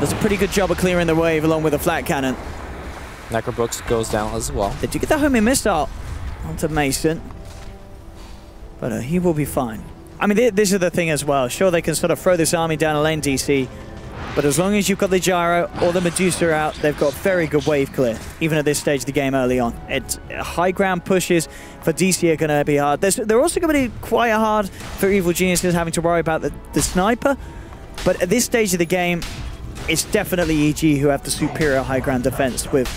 Does a pretty good job of clearing the wave along with a flat cannon. Necrobooks goes down as well. They do get the homing missile onto Mason, but he will be fine. I mean, this is the thing as well. Sure, they can sort of throw this army down a lane, DC, but as long as you've got the Gyro or the Medusa out, they've got very good wave clear, even at this stage of the game early on. High ground pushes for DC are going to be hard. They're also going to be quite hard for Evil Geniuses having to worry about the Sniper, but at this stage of the game, it's definitely EG who have the superior high ground defense with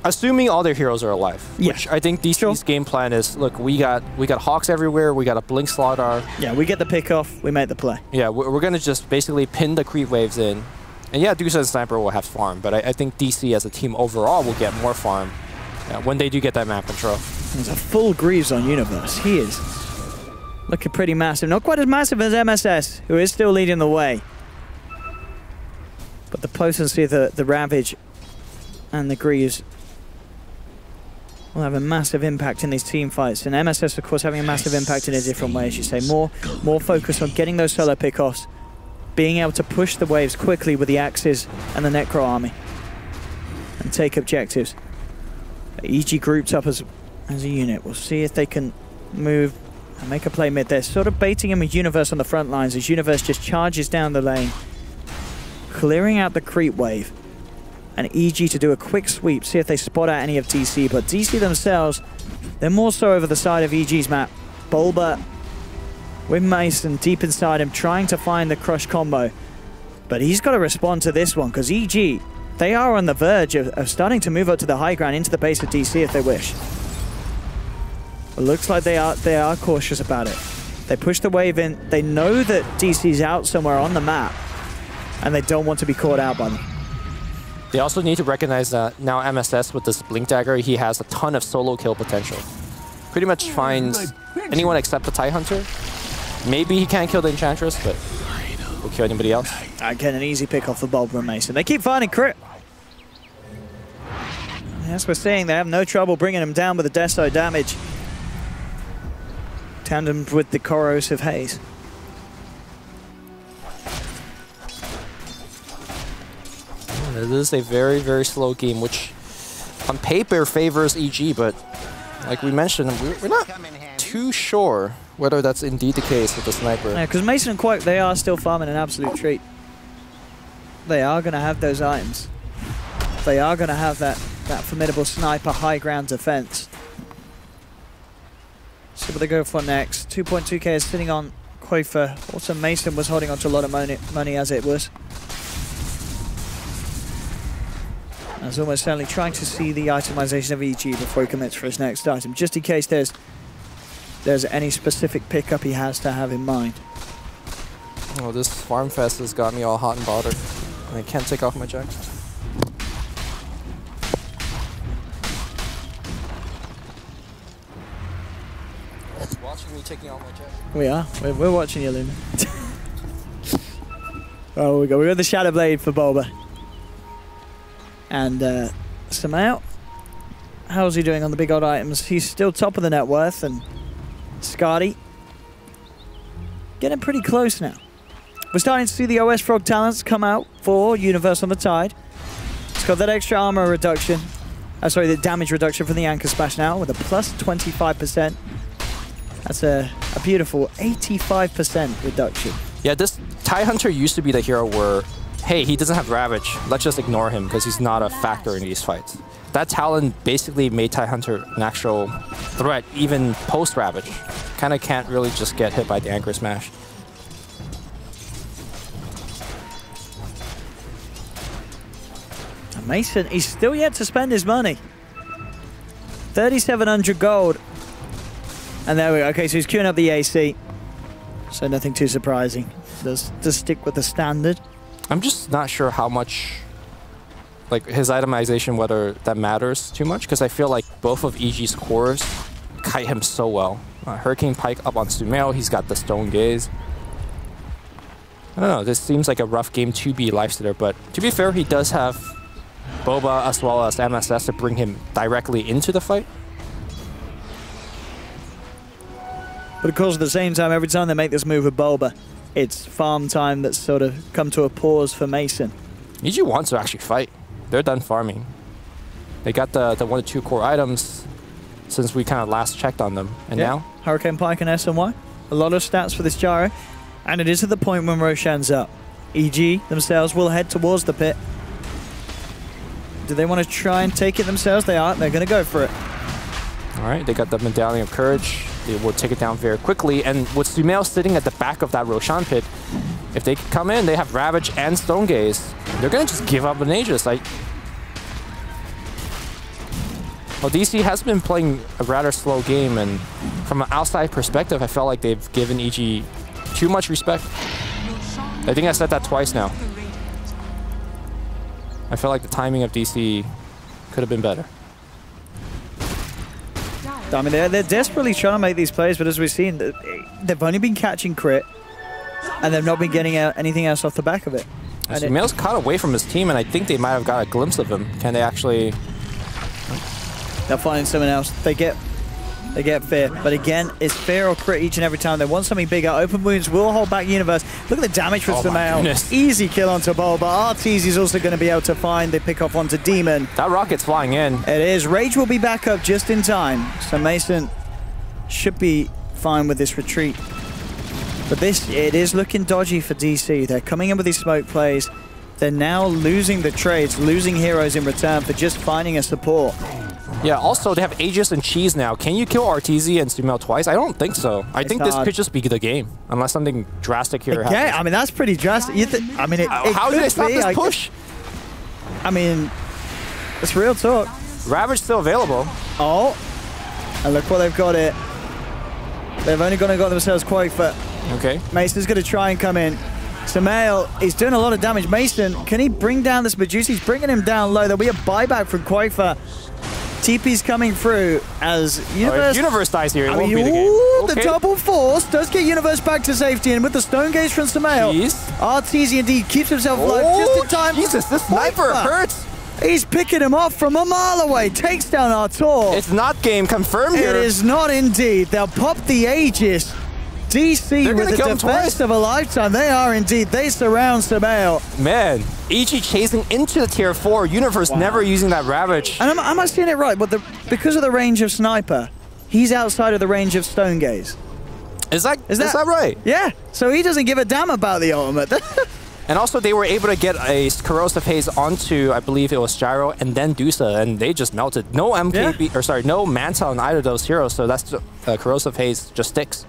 Assuming all their heroes are alive, which I think DC's game plan is, look, we got Hawks everywhere, we got a Blink Slardar. Yeah, we get the pick off, we make the play. Yeah, we're going to just basically pin the creep waves in. And yeah, Dusa and Sniper will have farm, but I think DC as a team overall will get more farm when they do get that map control. There's a full Greaves on Universe. He is looking pretty massive. Not quite as massive as MSS, who is still leading the way. But the potency of the Ravage and the Greaves will have a massive impact in these team fights. And MSS, of course, having a massive impact in a different way, as you say. More focus on getting those solo pickoffs, being able to push the waves quickly with the Axes and the Necro army, and take objectives. EG grouped up as a unit. We'll see if they can move and make a play mid. They're sort of baiting him with Universe on the front lines as Universe just charges down the lane, clearing out the creep wave. And EG to do a quick sweep, see if they spot out any of DC. But DC themselves, they're more so over the side of EG's map. Bulba with Mason deep inside him, trying to find the crush combo. But he's got to respond to this one, because EG, they are on the verge of starting to move up to the high ground into the base of DC if they wish. It looks like they are cautious about it. They push the wave in. They know that DC's out somewhere on the map, and they don't want to be caught out by them. They also need to recognize that now MSS with this Blink Dagger, he has a ton of solo kill potential. Pretty much finds anyone except the Tidehunter. Maybe he can't kill the Enchantress, but will kill anybody else. Again, an easy pick off for Bulba and Mason. They keep finding crit. As we're seeing, they have no trouble bringing him down with the Deso damage. Tandemed with the Corrosive Haze. It is a very, very slow game, which on paper favors EG, but like we mentioned, we're not too sure whether that's indeed the case with the Sniper. Yeah, because Mason and Quake, they are still farming an absolute treat. They are going to have those items. They are going to have that formidable Sniper high ground defense. So what they go for next. 2.2k is sitting on Quafer. Also, Mason was holding on to a lot of money as it was. As almost certainly trying to see the itemization of EG before he commits for his next item, just in case there's any specific pickup he has to have in mind. Oh, this farm fest has got me all hot and bothered. I can't take off my jacket. Watching me taking off my jacket. We are. We're watching you, Luna. Oh, we got the Shadow Blade for Bulba. And Samao, how's he doing on the big odd items? He's still top of the net worth, and Scotty getting pretty close now. We're starting to see the OS Frog talents come out for Universe on the Tide. It's got that extra armor reduction. Sorry, the damage reduction from the Anchor Splash now with a plus 25%. That's a beautiful 85% reduction. Yeah, this Tidehunter used to be the hero where, hey, he doesn't have Ravage, let's just ignore him because he's not a factor in these fights. That talent basically made Tidehunter an actual threat, even post-Ravage. Kind of can't really just get hit by the Anchor Smash. And Mason, he's still yet to spend his money. 3,700 gold. And there we go. Okay, so he's queuing up the AC. So nothing too surprising. Does stick with the standard. I'm just not sure how much, like, his itemization, whether that matters too much, because I feel like both of EG's cores kite him so well. Hurricane Pike up on Sumail, he's got the Stone Gaze. I don't know, this seems like a rough game to be Lifestealer, but to be fair, he does have Boba as well as MSS to bring him directly into the fight. But of course, at the same time, every time they make this move with Bulba, it's farm time that's sort of come to a pause for Mason. EG wants to actually fight. They're done farming. They got the 1 to 2 core items since we kind of last checked on them. And now? Hurricane Pike and SNY. A lot of stats for this Gyro. And it is at the point when Roshan's up. EG themselves will head towards the pit. Do they want to try and take it themselves? They are. They're going to go for it. All right, they got the Medallion of Courage. They will take it down very quickly. And with Sumail sitting at the back of that Roshan pit, if they come in, they have Ravage and Stone Gaze. They're going to just give up an Aegis. Well, DC has been playing a rather slow game, and from an outside perspective, I felt like they've given EG too much respect. I think I said that twice now. I felt like the timing of DC could have been better. I mean, they're desperately trying to make these plays, but as we've seen, they've only been catching crit, and they've not been getting out anything else off the back of it. Sumail's caught away from his team, and I think they might have got a glimpse of him. Can they actually... They'll find someone else. They get fear, but again, it's fear or crit each and every time. They want something bigger. Open wounds will hold back Universe. Look at the damage from Sumail. Easy kill onto Bol, but Arteezy is also going to be able to find the pick off onto Demon. That rocket's flying in. It is. Rage will be back up just in time, so Mason should be fine with this retreat. But it is looking dodgy for DC. They're coming in with these smoke plays. They're now losing the trades, losing heroes in return for just finding a support. Yeah, also they have Aegis and Cheese now. Can you kill Arteezy and Sumail twice? I don't think so. I think this could just be the game, unless something drastic here happens. Yeah, I mean, that's pretty drastic. I mean, how do they stop this push? I mean, it's real talk. Ravage still available. Oh, and look what they've got it. They've only got themselves Quaker. Okay. Mason's going to try and come in. Sumail is doing a lot of damage. Mason, can he bring down this Medusa? He's bringing him down low. There'll be a buyback from Quaker. TP's coming through as Universe... if Universe dies here, it won't be the game. The double force does get Universe back to safety, and with the Stone Gaze from Sumail, Arteezy indeed keeps himself alive just in time. Jesus, this sniper hurts. He's picking him off from a mile away. Takes down Artur. It's not game confirmed here. It is not indeed. They'll pop the Aegis. DC with the defense of a lifetime. They are indeed. They surround Sumail. Man, EG chasing into the tier 4. Universe never using that Ravage. And am I seeing it right? But because of the range of Sniper, he's outside of the range of Stone Gaze. Is that right? Yeah. So he doesn't give a damn about the ultimate. And also, they were able to get a Corrosive Haze onto, I believe it was Gyro, and then Dusa, and they just melted. No MKB, or sorry, no Manta on either of those heroes, so that's Corrosive Haze just sticks.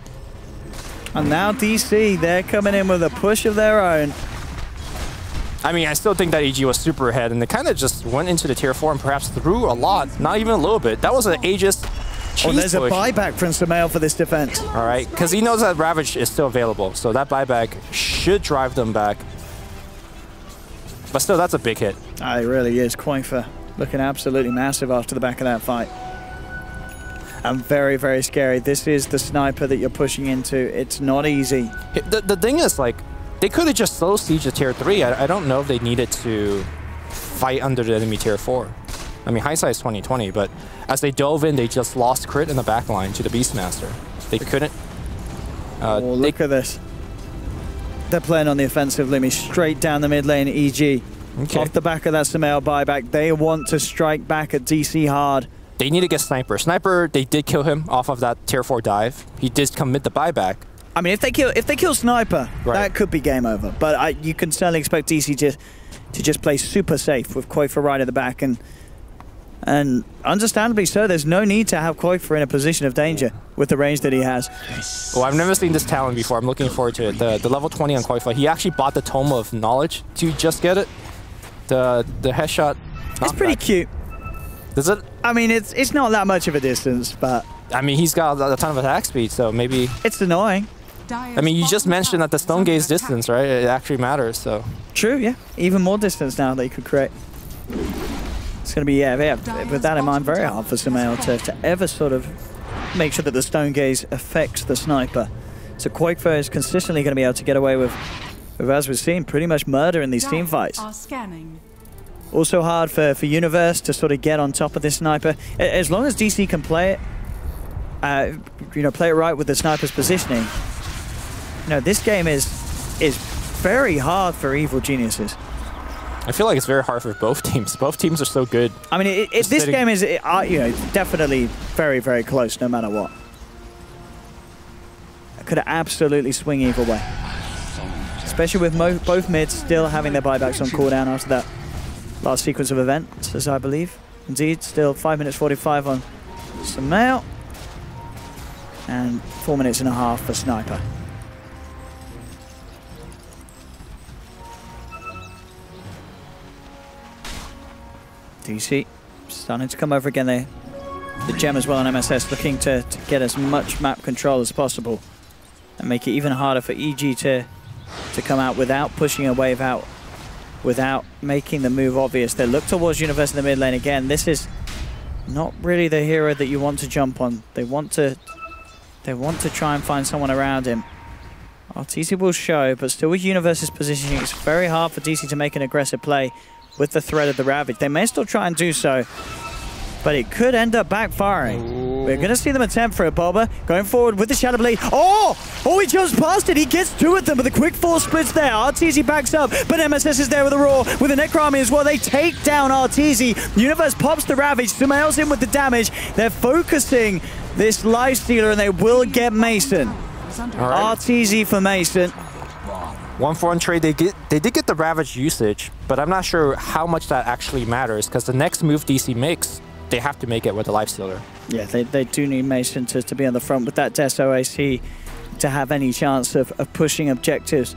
And now DC, they're coming in with a push of their own. I mean, I still think that EG was super ahead, and they kind of just went into the tier 4 and perhaps threw a lot, not even a little bit. That was an Aegis cheese there's push. A buyback from Sumail for this defense. All right, because he knows that Ravage is still available, so that buyback should drive them back. But still, that's a big hit. It really is. Quaker looking absolutely massive after the back of that fight. And very, very scary. This is the sniper that you're pushing into. It's not easy. The thing is, like, they could have just slow siege to tier 3. I don't know if they needed to fight under the enemy tier 4. I mean, hindsight is 2020, but as they dove in, they just lost crit in the backline to the Beastmaster. They couldn't... look at this. They're playing on the offensive, Lumi. Straight down the mid lane, EG. Okay. Off the back of that Sumail buyback, they want to strike back at DC hard. They need to get Sniper. Sniper, they did kill him off of that tier 4 dive. He did commit the buyback. I mean, if they kill Sniper, that could be game over. But you can certainly expect DC to just play super safe with Quaker right at the back, and understandably so. There's no need to have Quaker in a position of danger with the range that he has. Well, I've never seen this talent before. I'm looking forward to it. The level 20 on Quaker, he actually bought the Tome of Knowledge to just get it. The headshot. It's pretty cute. Is it? I mean, it's not that much of a distance, but... I mean, he's got a ton of attack speed, so maybe... It's annoying. I mean, you just mentioned that the Stone Gaze distance, right? It actually matters, so... True, yeah. Even more distance now that you could create. It's going to be, with that in mind, very hard for Sumail to ever sort of make sure that the Stone Gaze affects the sniper. So Quaker is consistently going to be able to get away with, as we've seen, pretty much murder in these team fights. Also hard for Universe to sort of get on top of this sniper. As long as DC can play it, play it right with the sniper's positioning. This game is very hard for Evil Geniuses. I feel like it's very hard for both teams. Both teams are so good. I mean, this game is definitely very, very close no matter what. It could absolutely swing either way. Especially with both mids still having their buybacks on cooldown after that last sequence of events, as I believe. Indeed, still 5 minutes 45 on Sumail. And 4 minutes and a half for Sniper. DC starting to come over again. They the gem as well on MSS, looking to get as much map control as possible and make it even harder for EG to come out without pushing a wave out, without making the move obvious. They look towards Universe in the mid lane again. This is not really the hero that you want to jump on. They want to try and find someone around him. RTC will show, but still with Universe's positioning, it's very hard for DC to make an aggressive play with the threat of the Ravage. They may still try and do so, but it could end up backfiring. Ooh. We're going to see them attempt for it. Boba going forward with the Shadow Blade. Oh, he jumps past it. He gets two of them, but the quick four splits there. RTZ backs up, but MSS is there with a roar, with the Necrami as well. They take down RTZ. Universe pops the Ravage. Sumail's in with the damage. They're focusing this Lifestealer, and they will get Mason. Right. RTZ for Mason. 1-for-1 trade, they did get the Ravage usage, but I'm not sure how much that actually matters, because the next move DC makes, they have to make it with the Lifestealer. Yeah, they do need Mason to be on the front with that Death OAC to have any chance of pushing objectives.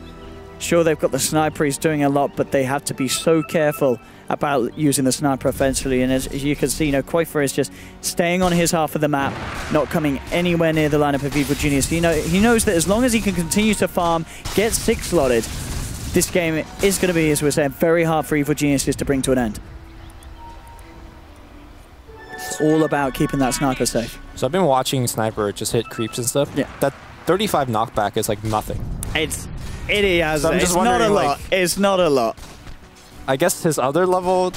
Sure, they've got the sniper, he's doing a lot, but they have to be so careful about using the sniper offensively. And as you can see, Koifer is just staying on his half of the map, not coming anywhere near the lineup of Evil Genius. He knows that as long as he can continue to farm, get 6 slotted, this game is going to be, as we're saying, very hard for Evil Geniuses to bring to an end. It's all about keeping that sniper safe. So I've been watching Sniper just hit creeps and stuff. Yeah. That 35 knockback is like nothing. It's not a lot. It's not a lot. I guess his other level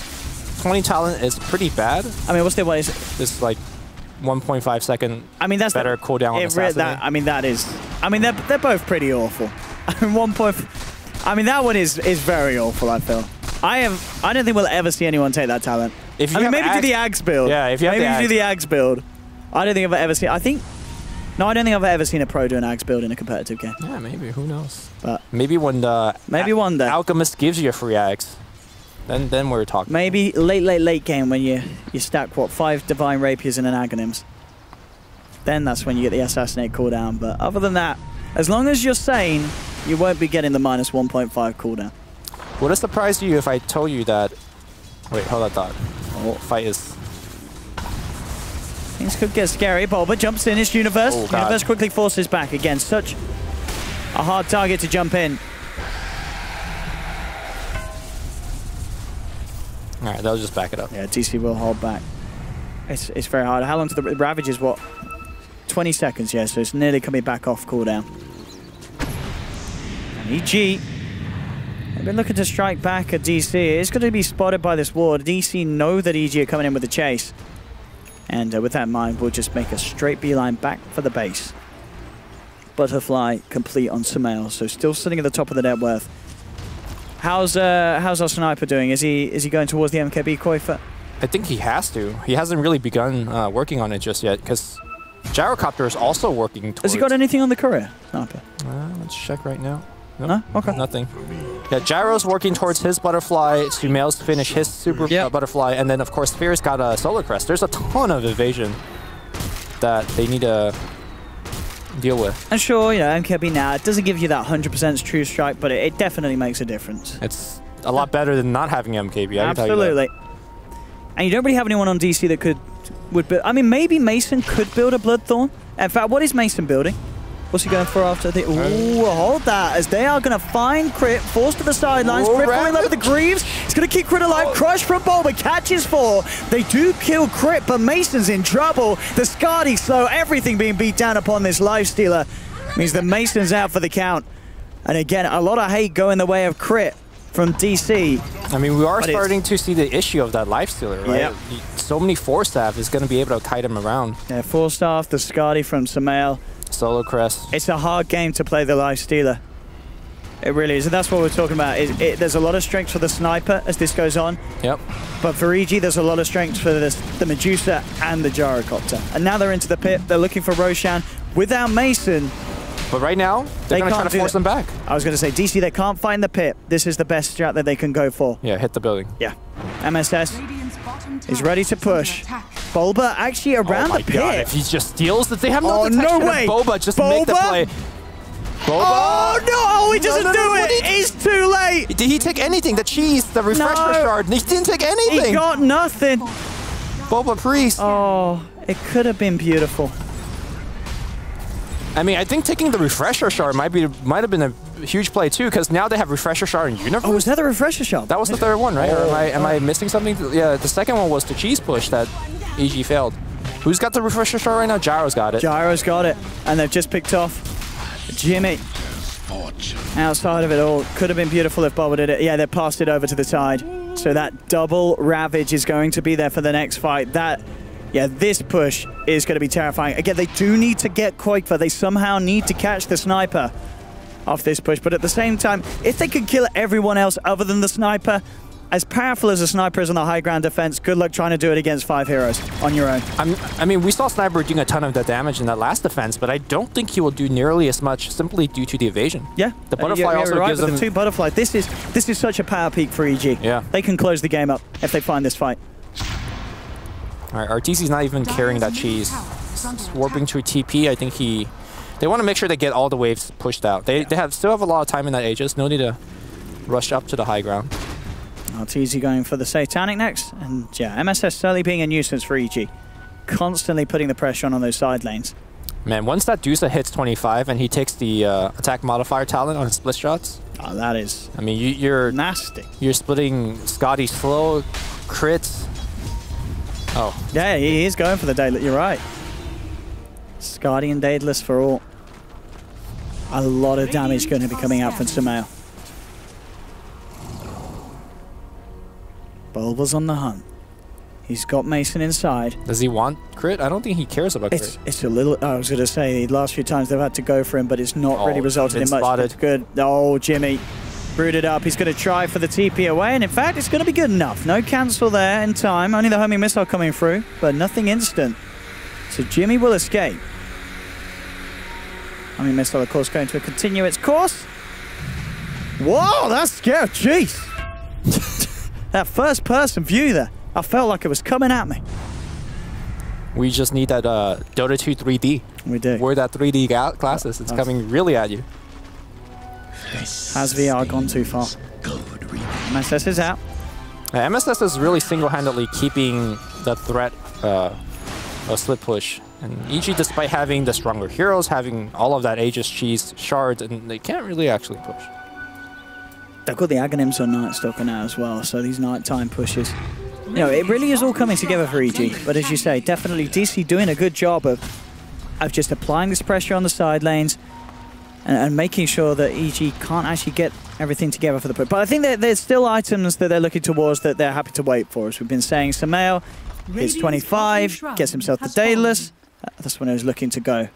20 talent is pretty bad. I mean, what's the what is it? This like 1.5 second. I mean, that's better cooldown on assassinate. They're both pretty awful. I mean, that one is very awful. I feel. I don't think we'll ever see anyone take that talent. Maybe do the Ags build. Yeah, if you have maybe do the Ags build. I don't think I've ever seen. I don't think I've ever seen a pro do an Ags build in a competitive game. Yeah, maybe. Who knows? But maybe when the one day Alchemist gives you a free Ags, then we're talking. Maybe late game when you stack 5 Divine Rapiers and an Aghanims. Then that's when you get the Assassinate cooldown. But other than that, as long as you're sane, you won't be getting the minus 1.5 cooldown. Would it surprise you if I told you that? Wait, hold that thought. Fight is. Things could get scary. Bulba jumps in his Universe. Oh, Universe quickly forces back. Again, such a hard target to jump in. Alright, they'll just back it up. Yeah, DC will hold back. It's very hard. How long to the Ravage is what? 20 seconds, yeah, so it's nearly coming back off cooldown. And EG, they've been looking to strike back at DC. It's going to be spotted by this ward. DC know that EG are coming in with the chase. And with that in mind, we'll just make a straight beeline back for the base. Butterfly complete on Sumail, so still sitting at the top of the net worth. How's our sniper doing? Is he going towards the MKB Koifer? I think he has to. He hasn't really begun working on it just yet, because Gyrocopter is also working towards... Has he got anything on the courier sniper? Let's check right now. Nope. No? Okay. Nothing. Yeah, Gyro's working towards his butterfly, Sumail's finish his super butterfly, and then of course Fear's got a Solar Crest. There's a ton of evasion that they need to deal with. And sure, MKB now, it doesn't give you that 100% true strike, but it definitely makes a difference. It's a lot better than not having MKB, I can tell you Absolutely. And you don't really have anyone on DC that would build. I mean, maybe Mason could build a Bloodthorn. In fact, what is Mason building? What's he going for after the... Ooh, hold that, as they are going to find Crit, forced to the sidelines. Crit falling over the Greaves. He's going to keep Crit alive. Crush from Bulba, catches 4. They do kill Crit, but Mason's in trouble. The Skadi slow, everything being beat down upon this Lifestealer means that Mason's out for the count. And again, a lot of hate going the way of Crit from DC. I mean, we are starting to see the issue of that Lifestealer, right? Yep. So many Force Staff is going to be able to kite him around. Yeah, Force Staff, the Skadi from Sumail. Solo Crest. It's a hard game to play the Lifestealer. It really is, and that's what we're talking about. There's a lot of strength for the Sniper as this goes on. Yep. But for EG, there's a lot of strength for the Medusa and the Gyrocopter. And now they're into the pit. They're looking for Roshan without Mason. But right now, they're going to try to force them back. I was going to say, DC, they can't find the pit. This is the best strat that they can go for. Yeah, hit the building. Yeah. MSS is ready to push. Bulba actually around the pit. God, if he just steals that, they have no detection. No way. Bulba just make the play. Bulba? Oh no! He doesn't do it. It's too late. Did he take anything? The cheese, the refresher shard. He didn't take anything. He got nothing. Bulba Priest. Oh, It could have been beautiful. I mean, I think taking the refresher shard might have been a huge play too, because now they have refresher shard in universe. Oh, was that the refresher shard? That was the third one, right? Or am I missing something? Yeah, the second one was the cheese push that EG failed. Who's got the refresher shard right now? Gyro's got it. Gyro's got it, and they've just picked off Jimmy. Outside of it all, could have been beautiful if Bobble did it. Yeah, they passed it over to the side. So that double Ravage is going to be there for the next fight. Yeah, this push is going to be terrifying. Again, they do need to get Koikva. They somehow need to catch the sniper off this push. But at the same time, if they could kill everyone else other than the sniper, as powerful as a sniper is on the high ground defense, good luck trying to do it against 5 heroes on your own. I mean, we saw Sniper doing a ton of the damage in that last defense, but I don't think he will do nearly as much simply due to the evasion. Yeah, the butterfly also gives them the 2 butterfly. This is such a power peak for EG. Yeah, they can close the game up if they find this fight. All right, RTC's not even carrying that cheese. Warping to TP, I think they want to make sure they get all the waves pushed out. They still have a lot of time in that Aegis. No need to rush up to the high ground. RTZ going for the Satanic next. And yeah, MSS certainly being a nuisance for EG. Constantly putting the pressure on those side lanes. Man, once that Dusa hits 25 and he takes the attack modifier talent on his split shots. Oh, that is... I mean, you're... nasty. You're splitting Scotty slow, crits. Oh. Yeah, he is going for the Daedalus. You're right. Scotty and Daedalus for all. A lot of damage going to be coming out from Sumail. Bulba's on the hunt. He's got Mason inside. Does he want crit? I don't think he cares about crit. It's a little... I was going to say, the last few times they've had to go for him, but it's not really resulted in much. Spotted. It's good. Oh, Jimmy. Rooted up. He's going to try for the TP away, and in fact, it's going to be good enough. No cancel there in time. Only the homing missile coming through, but nothing instant. So Jimmy will escape. Homing missile, of course, going to continue its course. Whoa, that's scary. Jeez. That first-person view there, I felt like it was coming at me. We just need that Dota 2 3D. We do. We're that 3D glasses. It's coming really at you. Has VR gone too far? MSS is out. MSS is really single-handedly keeping the threat of split push. And EG, despite having the stronger heroes, having all of that Aegis cheese shards, and they can't really actually push. They've got the Aghanims on Night Stalker now as well, so these nighttime pushes. You know, it really is all coming together for EG. But as you say, definitely DC doing a good job of just applying this pressure on the side lanes and making sure that EG can't actually get everything together for the push. But I think that there's still items that they're looking towards that they're happy to wait for. As we've been saying, Sumail hits 25, gets himself the Daedalus. That's when he was looking to go.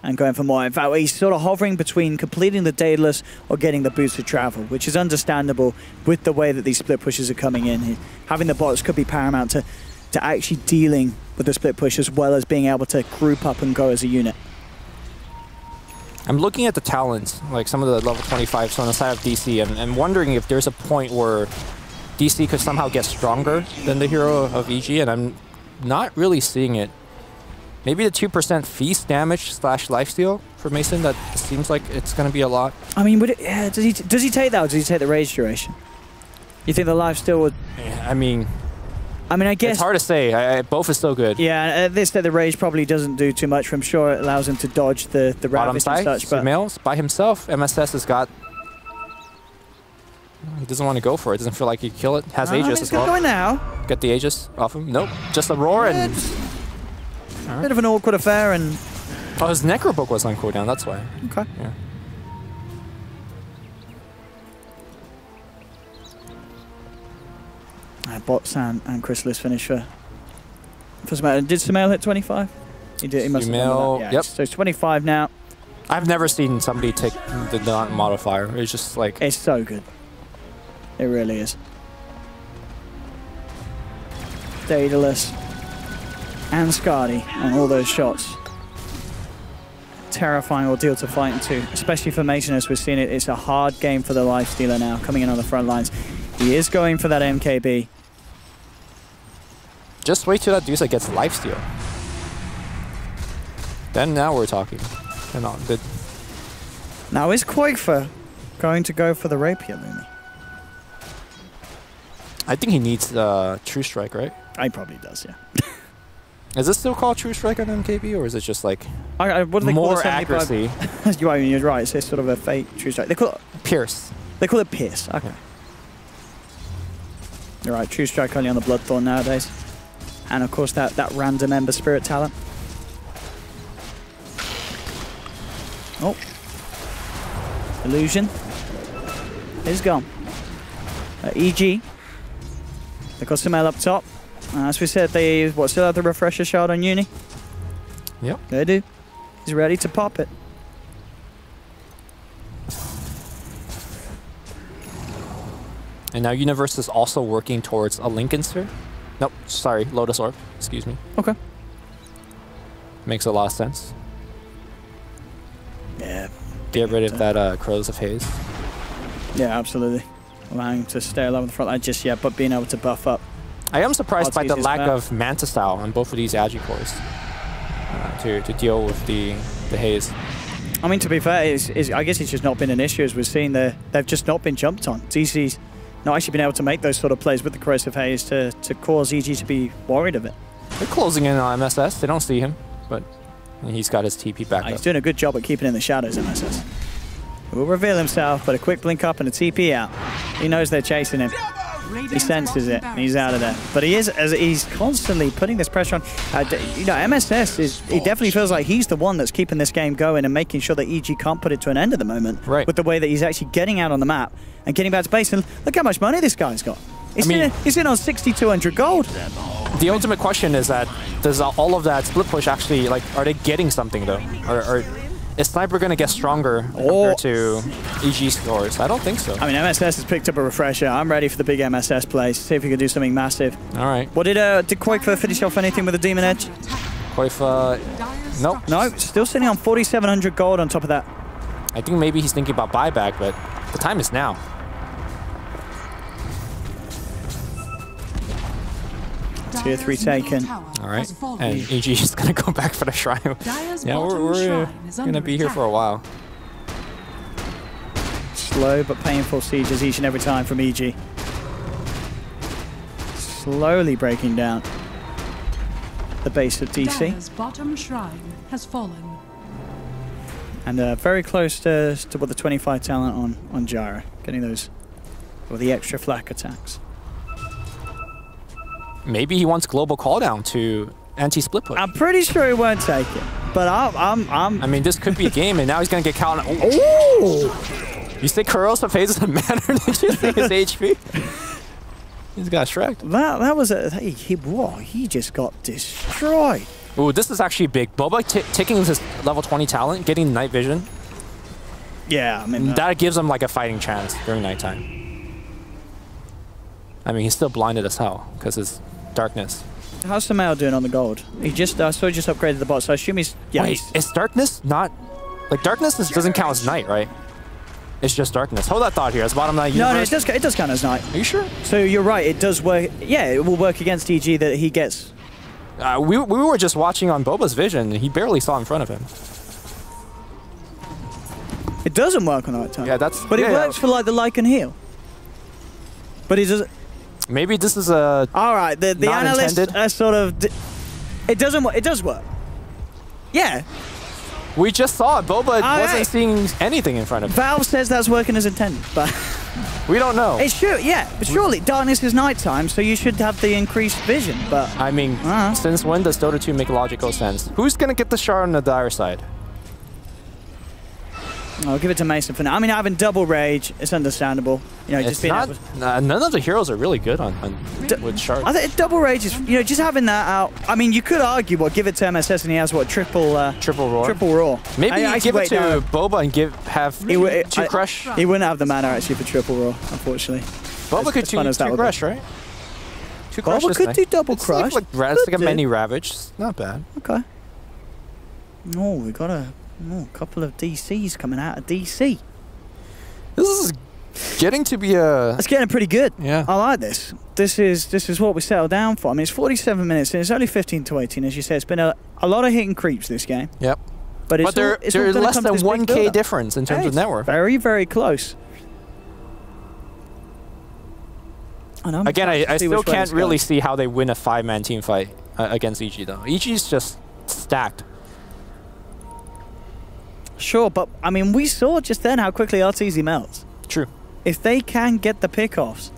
And going for more. In fact, he's sort of hovering between completing the Daedalus or getting the boost of travel, which is understandable with the way that these split pushes are coming in. Having the bots could be paramount to actually dealing with the split push as well as being able to group up and go as a unit. I'm looking at the talents, like some of the level 25s on the side of DC, and wondering if there's a point where DC could somehow get stronger than the hero of EG, and I'm not really seeing it. Maybe the 2% feast damage / lifesteal for Mason, that seems like it's going to be a lot. I mean, would it, yeah, does he take that or does he take the rage duration? You think the lifesteal would... Yeah, I mean, I guess... It's hard to say. Both is still good. Yeah, at this stage, the rage probably doesn't do too much. I'm sure it allows him to dodge the rabbits and such. But Sumail by himself, MSS has got... He doesn't want to go for it. Doesn't feel like he can kill it. Has Aegis as well. Going now. Get the Aegis off him. Nope. Just a roar and... A bit of an awkward affair and... Oh, his Necrobook was on cooldown, that's why. Okay. Yeah. Bots and Chrysalis finish for Sumail. Did Sumail hit 25? He did. He must have done that. Yeah, yep. So it's 25 now. I've never seen somebody take the non-modifier. It's just like... It's so good. It really is. Daedalus and Skadi on all those shots. Terrifying ordeal to fight into, especially for Mason, as we've seen it. It's a hard game for the Lifestealer now, coming in on the front lines. He is going for that MKB. Just wait till that Dusa gets Lifesteal. Then now we're talking. They're not good. Now is Koikfa going to go for the Rapier, Lumi? I think he needs True Strike, right? He probably does, yeah. Is this still called True Strike on MKB, or is it just like what do they call more it? accuracy? You're right. It's sort of a fake True Strike. They call it Pierce. They call it Pierce. Okay. Yeah. You're right. True Strike only on the Bloodthorn nowadays, and of course that random Ember Spirit talent. Oh, Illusion is gone. EG. They got Sumail up top. As we said, they still have the refresher shard on Uni. Yep. They do. He's ready to pop it. And now Universe is also working towards a Lincoln Sphere. Nope, sorry, Lotus Orb. Excuse me. Okay. Makes a lot of sense. Yeah. Get rid of that Crows of Haze. Yeah, absolutely. Allowing him to stay alive on the front line just yet, but being able to buff up. I am surprised by the lack of Manta Style on both of these Agi cores to deal with the Haze. I mean, to be fair, I guess it's just not been an issue, as we've seen. They've just not been jumped on. DC's not actually been able to make those sort of plays with the Corrosive Haze to cause EG to be worried of it. They're closing in on MSS. They don't see him, but he's got his TP back up. He's doing a good job at keeping in the shadows, MSS. He will reveal himself, but a quick blink up and a TP out. He knows they're chasing him. He senses it, and he's out of there. But he's constantly putting this pressure on. MSS he definitely feels like he's the one that's keeping this game going and making sure that EG can't put it to an end at the moment. Right. With the way that he's actually getting out on the map and getting back to base. And look how much money this guy's got. He's in on 6,200 gold. The ultimate question is that does all of that split push actually, like, are they getting something though? Or is Sniper going to get stronger compared to EG scores? I don't think so. I mean, MSS has picked up a refresher. I'm ready for the big MSS plays. See if we can do something massive. All right. What did Koifa finish off anything with the Demon Edge? Koifa, nope. No, still sitting on 4,700 gold on top of that. I think maybe he's thinking about buyback, but the time is now. Tier 3 taken. All right, and EG is going to go back for the Shrine. Yeah, we're going to be here for a while. Slow but painful sieges each and every time from EG. Slowly breaking down the base of DC. Bottom shrine has fallen. And very close to what the 25 talent on Jara. Getting those, or the extra flak attacks. Maybe he wants global calldown to anti-split push. I'm pretty sure he won't take it, but I mean, this could be a game, and now he's gonna get called. Oh! You say Corrosive Haze doesn't matter? Did you see his HP? He's got Shrek. That was he just got destroyed. Ooh, this is actually big. Boba taking his level 20 talent, getting night vision. Yeah, I mean that gives him like a fighting chance during nighttime. I mean, he's still blinded as hell because his darkness. How's Sumail doing on the gold? He just so he just upgraded the bot, so I assume he's Wait, is darkness not like darkness doesn't count as night, right? It's just darkness. Hold that thought here. It's bottom line. No, it does count as night. Are you sure? So you're right. It does work. Yeah, it will work against EG that he gets. We were just watching on Boba's vision, and he barely saw in front of him. It doesn't work on night time. Yeah, that's. But it works for like the Lycan heal. But it doesn't. Maybe this is a. All right, the analysts are sort of. It doesn't work. It does work. Yeah. We just saw it. Boba wasn't seeing anything in front of him. Valve says that's working as intended, but we don't know. It's true, yeah. But surely darkness is nighttime, so you should have the increased vision. But I mean, since when does Dota 2 make logical sense? Who's gonna get the shard on the dire side? I'll give it to Mason for now. I mean, having double rage, it's understandable. You know, just being none of the heroes are really good with shards. I think double rage is, you know, just having that out. I mean, you could argue, give it to MSS and he has what, triple roar. Triple roar. Maybe give it to Boba and have two crush. He wouldn't have the mana actually for triple roar, unfortunately. Boba could two crush, right? Two crush. Boba could do double crush. It's like a mini ravage. It's not bad. Okay. Oh, we got a couple of DCs coming out of DC. This is getting to be a... It's getting pretty good. Yeah. I like this. This is what we settled down for. I mean, it's 47 minutes and it's only 15 to 18, as you said. It's been a lot of hit and creeps this game. Yep. But they're less than 1K difference in terms of net worth. Very, very close. Again, I still can't really see how they win a 5-man team fight against EG though. EG's just stacked. Sure, but I mean, we saw just then how quickly RTZ melts. True. If they can get the pickoffs,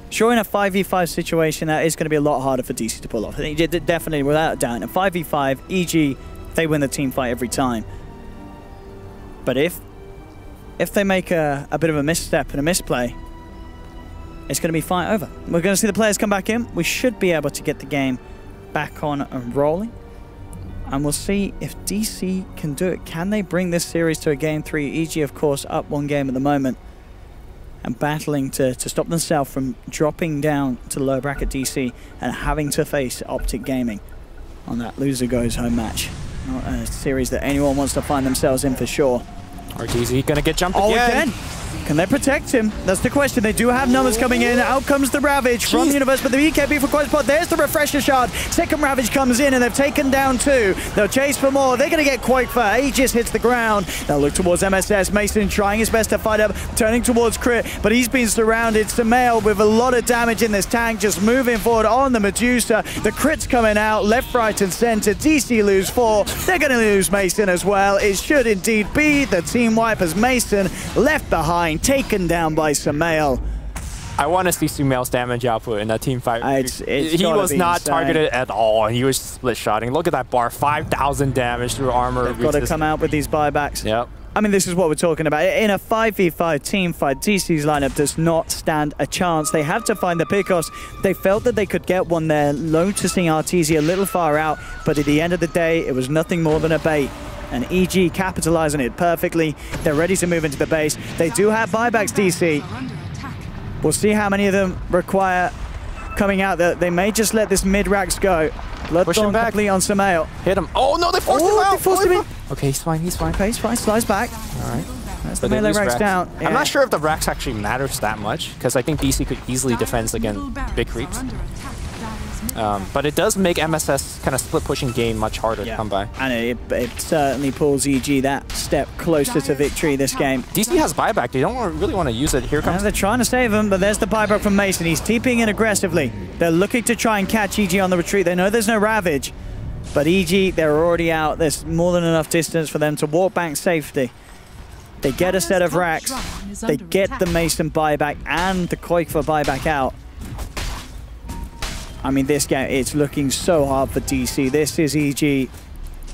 sure, in a 5v5 situation, that is going to be a lot harder for DC to pull off. I think definitely, without a doubt, in a 5v5, EG, they win the team fight every time. But if they make a bit of a misstep and a misplay, it's going to be fight over. We're going to see the players come back in. We should be able to get the game back on and rolling. And we'll see if DC can do it. Can they bring this series to a game 3? EG, of course, up 1 game at the moment and battling to stop themselves from dropping down to the lower bracket DC and having to face Optic Gaming on that loser goes home match. Not a series that anyone wants to find themselves in for sure. RTZ gonna get jumped again. Can they protect him? That's the question. They do have numbers coming in. Out comes the Ravage from the universe, but the EKB for quite a spot. There's the Refresher Shard. Second Ravage comes in, and they've taken down 2. They'll chase for more. They're going to get Quakefer. Aegis hits the ground. They'll look towards MSS. Mason trying his best to fight up, turning towards Crit, but he's been surrounded. Samael with a lot of damage in this tank, just moving forward on the Medusa. The Crit's coming out, left, right, and center. DC lose 4. They're going to lose Mason as well. It should indeed be the team wipe as Mason left behind, taken down by Samael. I want to see Sumail's damage output in that team fight. He was not targeted at all. He was split shotting. Look at that bar, 5,000 damage through armor. They've got to come out with these buybacks. Yep. I mean, this is what we're talking about. In a 5v5 team fight, DC's lineup does not stand a chance. They have to find the pickoffs. They felt that they could get one there, noticing RTZ a little far out, but at the end of the day, it was nothing more than a bait. And EG capitalizing it perfectly. They're ready to move into the base. They do have buybacks, DC. We'll see how many of them require coming out. They may just let this mid-racks go. Bloodthorn complete on Samael. Hit him. Oh, no, they forced him out. They forced him in. Okay, he's fine, he's fine. Okay, he's fine. Slides back. All right. That's the melee racks down. Yeah. I'm not sure if the racks actually matters that much, because I think DC could easily defend against big creeps. But it does make MSS kind of split-pushing game much harder to come by. And it certainly pulls EG that step closer to victory this game. DC has buyback. They don't really want to use it. Here comes... they're trying to save him, but there's the buyback from Mason. He's TPing in aggressively. They're looking to try and catch EG on the retreat. They know there's no Ravage, but EG, they're already out. There's more than enough distance for them to walk back safely. They get a set of racks. They get the Mason buyback and the Quakefer buyback out. I mean, this game, it's looking so hard for DC. This is EG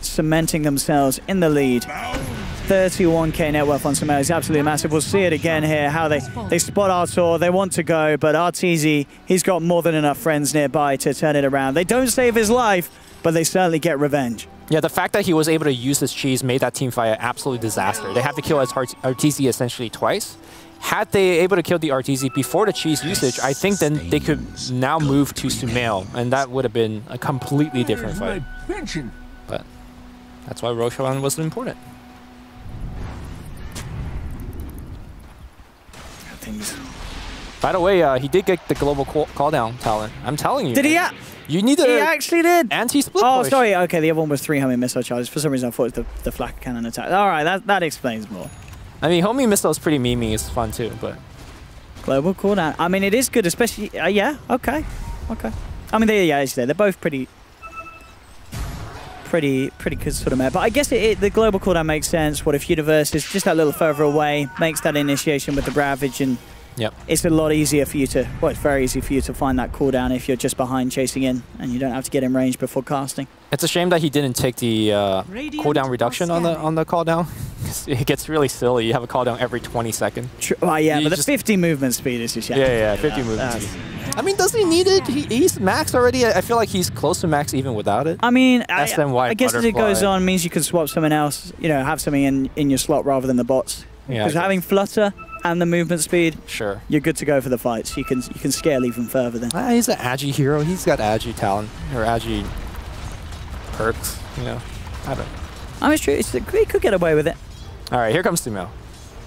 cementing themselves in the lead. 31k net worth on Samael is absolutely massive. We'll see it again here, how they spot Artur. They want to go, but RTZ, he's got more than enough friends nearby to turn it around. They don't save his life, but they certainly get revenge. Yeah, the fact that he was able to use his cheese made that team fight an absolute disaster. They had to kill his RTZ essentially twice. Had they able to kill the RTZ before the cheese usage, I think then they could now move to Sumail, and that would have been a completely different fight. But that's why Roshan was important. By the way, he did get the global call down talent. I'm telling you. Did he? You need He actually did. Anti-split Oh, push. sorry. Okay, the other one was 3 homing missile charges. For some reason, I thought it was the flak cannon attack. All right, that explains more. I mean, homing missile is pretty memey. It's fun too, but global cooldown. I mean, it is good, especially. Yeah. Okay. I mean, they're both pretty good sort of meta. But I guess the global cooldown makes sense. What if Universe is just that little further away, makes that initiation with the Ravage, and it's a lot easier for you to. Well, it's very easy for you to find that cooldown if you're just behind chasing in, and you don't have to get in range before casting. It's a shame that he didn't take the cooldown reduction on the cooldown. It gets really silly. You have a cooldown every 20 seconds. Yeah, but the 50 movement speed is just... Yeah, 50 movement speed. I mean, does he need it? He's max already. I feel like he's close to max even without it. I mean, I guess as it goes on means you can swap someone else, have something in your slot rather than the bots. Because having Flutter and the movement speed, you're good to go for the fights. You can scale even further then. He's an Agi hero. He's got Agi talent, or Agi perks, I don't know. I mean, it's true. He could get away with it. All right, here comes Sumail.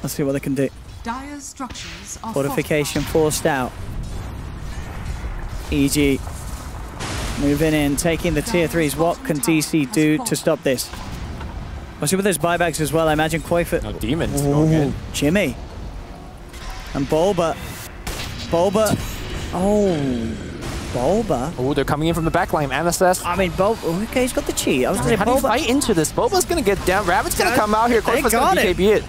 Let's see what they can do. Dire's structures are fortification forced out. EG moving in, taking the tier 3s. What can DC do to stop this? We'll see with those buybacks as well. I imagine Quakefer. No, Demons going in. Jimmy. And Bulba. Oh. Bulba. Oh, they're coming in from the backline. MSS. I mean, Bulba. Okay, he's got the cheat. I was going to say, How do you Bulba. fight into this? Bulba's going to get down. Rabbit's going to come out here. Corpus going to BKB it.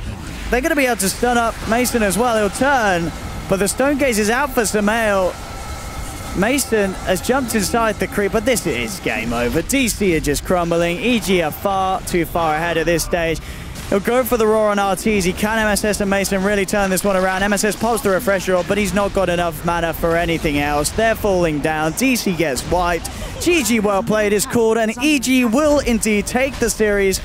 They're going to be able to stun up Mason as well. He'll turn, but the Stone Gaze is out for Sumail. Mason has jumped inside the creep, but this is game over. DC are just crumbling. EG are far too far ahead at this stage. He'll go for the Roar on RTZ. Can MSS and Mason really turn this one around? MSS pops the refresher up, but he's not got enough mana for anything else. They're falling down. DC gets wiped. GG well played is called, and EG will indeed take the series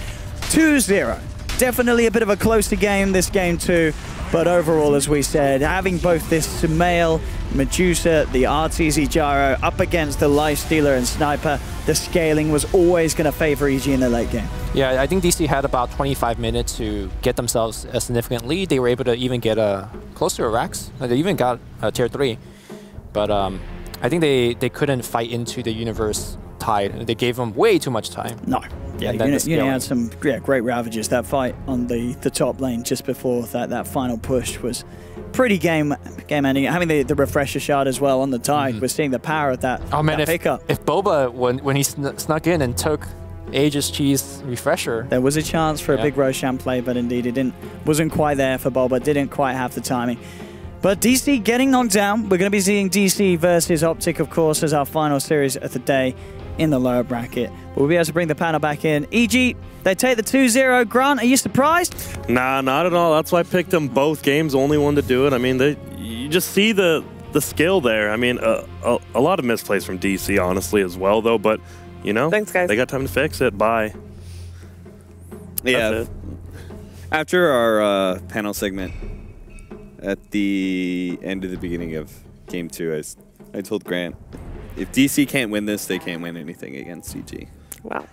2-0. Definitely a bit of a closer game, this game too. But overall, as we said, having both this Sumail, Medusa, the RTZ Gyro up against the Lifestealer and Sniper, the scaling was always going to favor EG in the late game. Yeah, I think DC had about 25 minutes to get themselves a significant lead. They were able to even get close to a Rax. They even got a tier 3. But I think they couldn't fight into the Universe Tide. They gave them way too much time. No. Yeah, Uni had some great ravages. That fight on the top lane just before that final push was pretty game ending. Having the refresher shot as well on the Tide, we're seeing the power of that, that pickup. If Boba, when he snuck in and took Aegis Cheese refresher, there was a chance for a big Roshan play, but indeed it wasn't quite there for Boba. Didn't quite have the timing. But DC getting knocked down. We're going to be seeing DC versus Optic, of course, as our final series of the day in the lower bracket. We'll be able to bring the panel back in. EG, they take the 2-0. Grant, are you surprised? Nah, not at all. That's why I picked them both games. Only one to do it. I mean, you just see the skill there. I mean, a lot of misplays from DC, honestly, as well, though. But, you know, thanks, guys. They got time to fix it. Bye. Yeah. After our panel segment, at the end of the beginning of Game 2, I told Grant, if DC can't win this, they can't win anything against EG. Wow.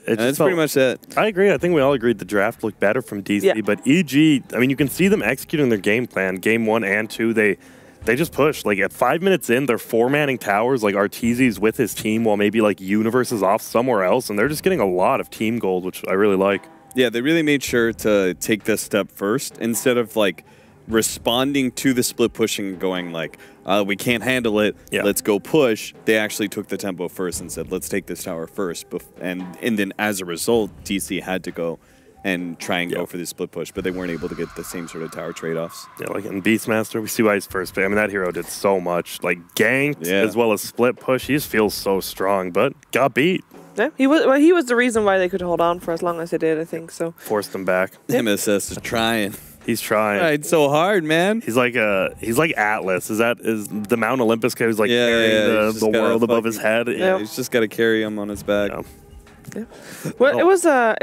That's pretty much it. I agree. I think we all agreed the draft looked better from DC, but EG, I mean, you can see them executing their game plan. Game 1 and 2, they just pushed. Like, at 5 minutes in, they're 4-manning towers, like Arteezy's with his team, while maybe, like, Universe is off somewhere else, and they're just getting a lot of team gold, which I really like. Yeah, they really made sure to take this step first, instead of, like, responding to the split pushing and going like, we can't handle it, let's go push. They actually took the tempo first and said, let's take this tower first. And then as a result, DC had to go and try and go for the split push, but they weren't able to get the same sort of tower trade-offs. Yeah, like in Beastmaster, we see why he's first pick. I mean, that hero did so much. Like, ganked as well as split push. He just feels so strong, but got beat. Yeah, he was the reason why they could hold on for as long as they did, I think, so. Forced them back. MSS is trying. He's trying. Tried so hard, man. He's like Atlas. Is the Mount Olympus guy who's like carrying the world above his head? Yeah, he's just got to carry him on his back. Yeah. Well, it was a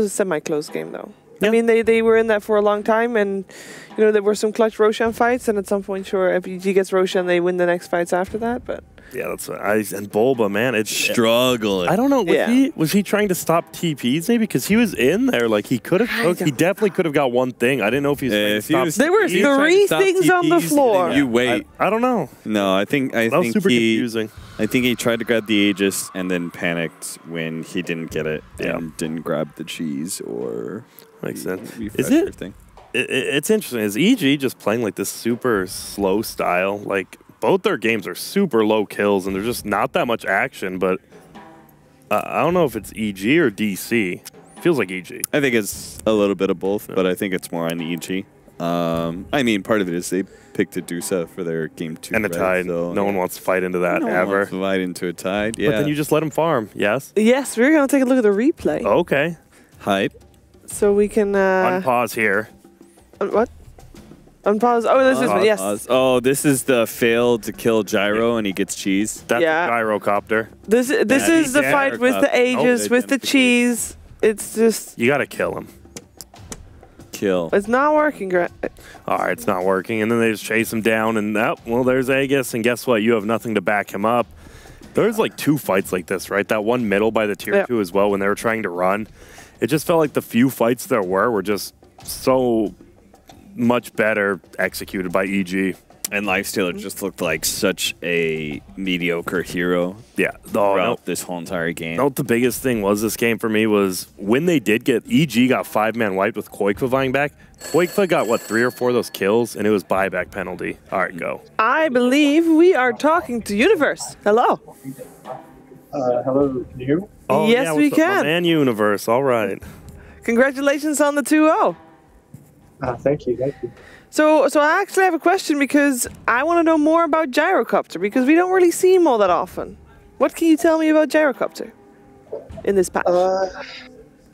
semi-close game though. I mean, they were in that for a long time, and you know there were some clutch Roshan fights, and at some point, sure, if EG gets Roshan, they win the next fights after that, but. Yeah, that's what and Bulba, man, it's struggling. I don't know. Was he trying to stop TPs maybe? Because he was in there, like he could have. He definitely could have got one thing. I didn't know if he was. There were 3 things on the floor. You wait. I don't know. No, I think that was super confusing. I think he tried to grab the Aegis and then panicked when he didn't get it and didn't grab the cheese or. Makes sense. Is it? Everything. It's interesting. Is EG just playing like this super slow style? Like. Both their games are super low kills, and there's just not that much action, but I don't know if it's EG or DC. Feels like EG. I think it's a little bit of both, but I think it's more on EG. I mean, part of it is they picked Medusa for their Game 2. And a Tide. So, no one wants to fight into that ever. No one wants to fight into a Tide, But then you just let them farm, yes? Yes, we're going to take a look at the replay. Okay. Hype. So we can... unpause here. What? Unpause. Oh, this is yes. Oh, this is the fail to kill Gyro and he gets cheese. That's a gyrocopter. This is the fight with the Aegis, with the cheese. It's just you gotta kill him. Kill. It's not working, Grant. All right, it's not working, and then they just chase him down, and well, there's Aegis, and guess what? You have nothing to back him up. There's like 2 fights like this, right? That one middle by the tier 2 as well when they were trying to run. It just felt like the few fights there were just so much better executed by EG. And Lifestealer just looked like such a mediocre hero. Yeah. Throughout this whole entire game. No, the biggest thing was this game for me was when they did get EG got 5-man wiped with Koikfa vying back. Koikfa got, what, 3 or 4 of those kills, and it was buyback penalty. All right, go. I believe we are talking to Universe. Hello. Hello, can you hear me? Oh, yes, yeah, we can. Man Universe, all right. Congratulations on the 2-0. Thank you, thank you. So I actually have a question because I want to know more about Gyrocopter because we don't really see him all that often. What can you tell me about Gyrocopter in this patch?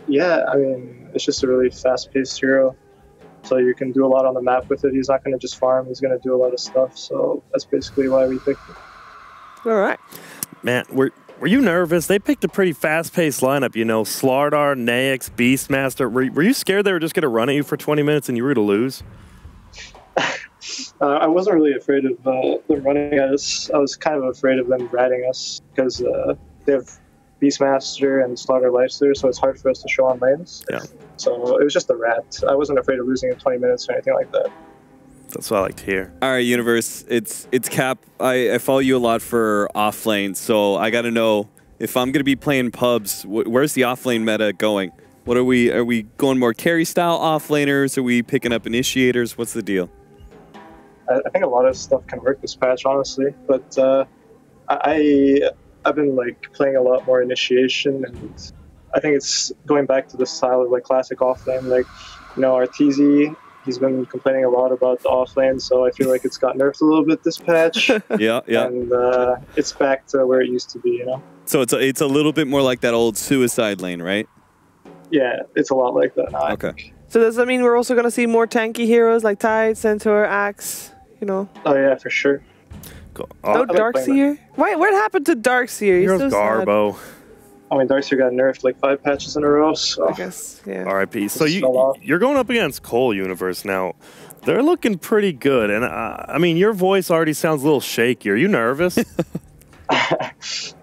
Yeah, I mean, it's just a really fast-paced hero. So you can do a lot on the map with it. He's not going to just farm. He's going to do a lot of stuff. So that's basically why we picked him. All right. Man, were you nervous? They picked a pretty fast-paced lineup, you know, Slardar, Naix, Beastmaster. Were you scared they were just going to run at you for 20 minutes and you were to lose? I wasn't really afraid of them running at us. I was kind of afraid of them ratting us because they have Beastmaster and Slaughter Lifestealer, so it's hard for us to show on lanes. Yeah. So it was just a rat. I wasn't afraid of losing in 20 minutes or anything like that. That's what I like to hear. All right, Universe, it's Cap. I follow you a lot for off lane, so I got to know if I'm going to be playing pubs, where's the off lane meta going? What are we going more carry style off laners? Are we picking up initiators? What's the deal? I think a lot of stuff can work this patch, honestly, but I've been like playing a lot more initiation, and I think it's going back to the style of like classic offlane. Like, you know, Arteezy, he's been complaining a lot about the offlane, so I feel like it's got nerfed a little bit this patch. Yeah. And it's back to where it used to be, you know. So it's a little bit more like that old suicide lane, right? Yeah, it's a lot like that now. Okay. So does that mean we're also going to see more tanky heroes like Tide, Centaur, Axe, you know? Oh yeah, for sure. Cool. No Darkseer? Why? What happened to Darkseer? He's Here's so Garbo. I mean, Darkseer got nerfed like 5 patches in a row, so I guess, yeah. R.I.P. So you're going up against Cole Universe now. They're looking pretty good, and I mean, your voice already sounds a little shaky. Are you nervous?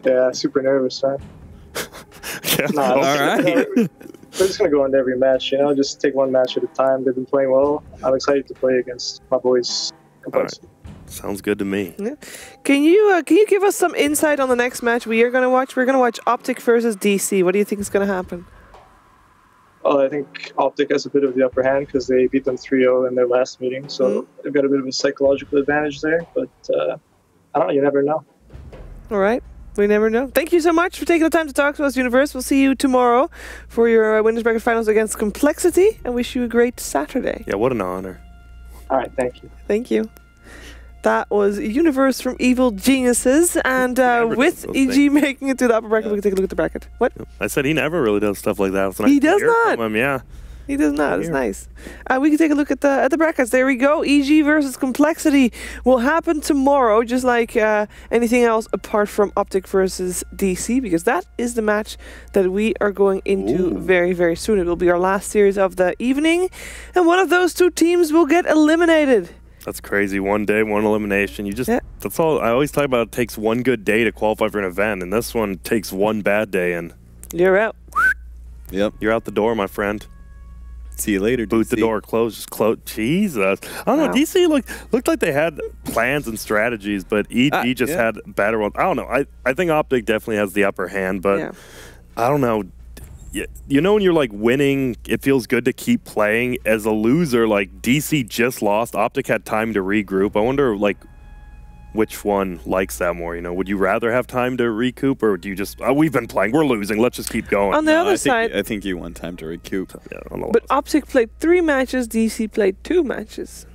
Yeah, super nervous, man. Yeah. Nah, all right. We're just going to go into every match, you know, just take one match at a time. They've been playing well. I'm excited to play against my boys. Complexity. Right. Sounds good to me. Yeah. Can you give us some insight on the next match we are going to watch? We're going to watch Optic versus DC. What do you think is going to happen? Well, I think Optic has a bit of the upper hand because they beat them 3-0 in their last meeting. So they've got a bit of a psychological advantage there. But I don't know. You never know. All right. We never know. Thank you so much for taking the time to talk to us, Universe. We'll see you tomorrow for your Winners Bracket Finals against Complexity, and wish you a great Saturday. Yeah, what an honor. All right, thank you. Thank you. That was Universe from Evil Geniuses, and with EG making it to the upper bracket, we can take a look at the bracket. What? I said he never really does stuff like that. He does not. Him, yeah. He does not. It's nice. We can take a look at the brackets. There we go. EG versus Complexity will happen tomorrow, just like anything else apart from Optic versus DC, because that is the match that we are going into very, very soon. It will be our last series of the evening, and one of those two teams will get eliminated. That's crazy. One day, one elimination. You just that's all. I always talk about. It takes one good day to qualify for an event, and this one takes one bad day, and you're out. Yep, you're out the door, my friend. See you later, Boot DC. the door, close, just close. Jesus. I don't know. DC looked like they had plans and strategies, but EG just had better ones. I don't know. I think Optic definitely has the upper hand, but I don't know. You know when you're like winning, it feels good to keep playing. As a loser, like DC just lost. Optic had time to regroup. I wonder like which one likes that more, you know? Would you rather have time to recoup, or do you just, we've been playing, we're losing, let's just keep going? On the other side... I think you want time to recoup. Yeah, I don't know. But Optic played 3 matches, DC played 2 matches.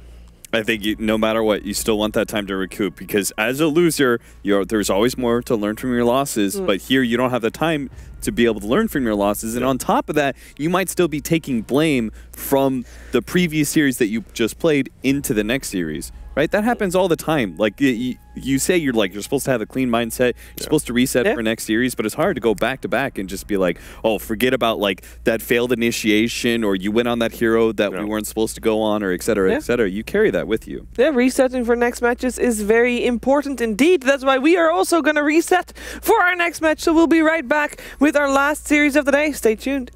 I think no matter what, you still want that time to recoup, because as a loser, there's always more to learn from your losses, but here you don't have the time to be able to learn from your losses, and on top of that, you might still be taking blame from the previous series that you just played into the next series. Right, that happens all the time. Like you say, you're supposed to have a clean mindset. You're supposed to reset for next series, but it's hard to go back to back and just be like, oh, forget about like that failed initiation, or you went on that hero that we weren't supposed to go on, or et cetera, et cetera. You carry that with you. Yeah, resetting for next matches is very important indeed. That's why we are also going to reset for our next match. So we'll be right back with our last series of the day. Stay tuned.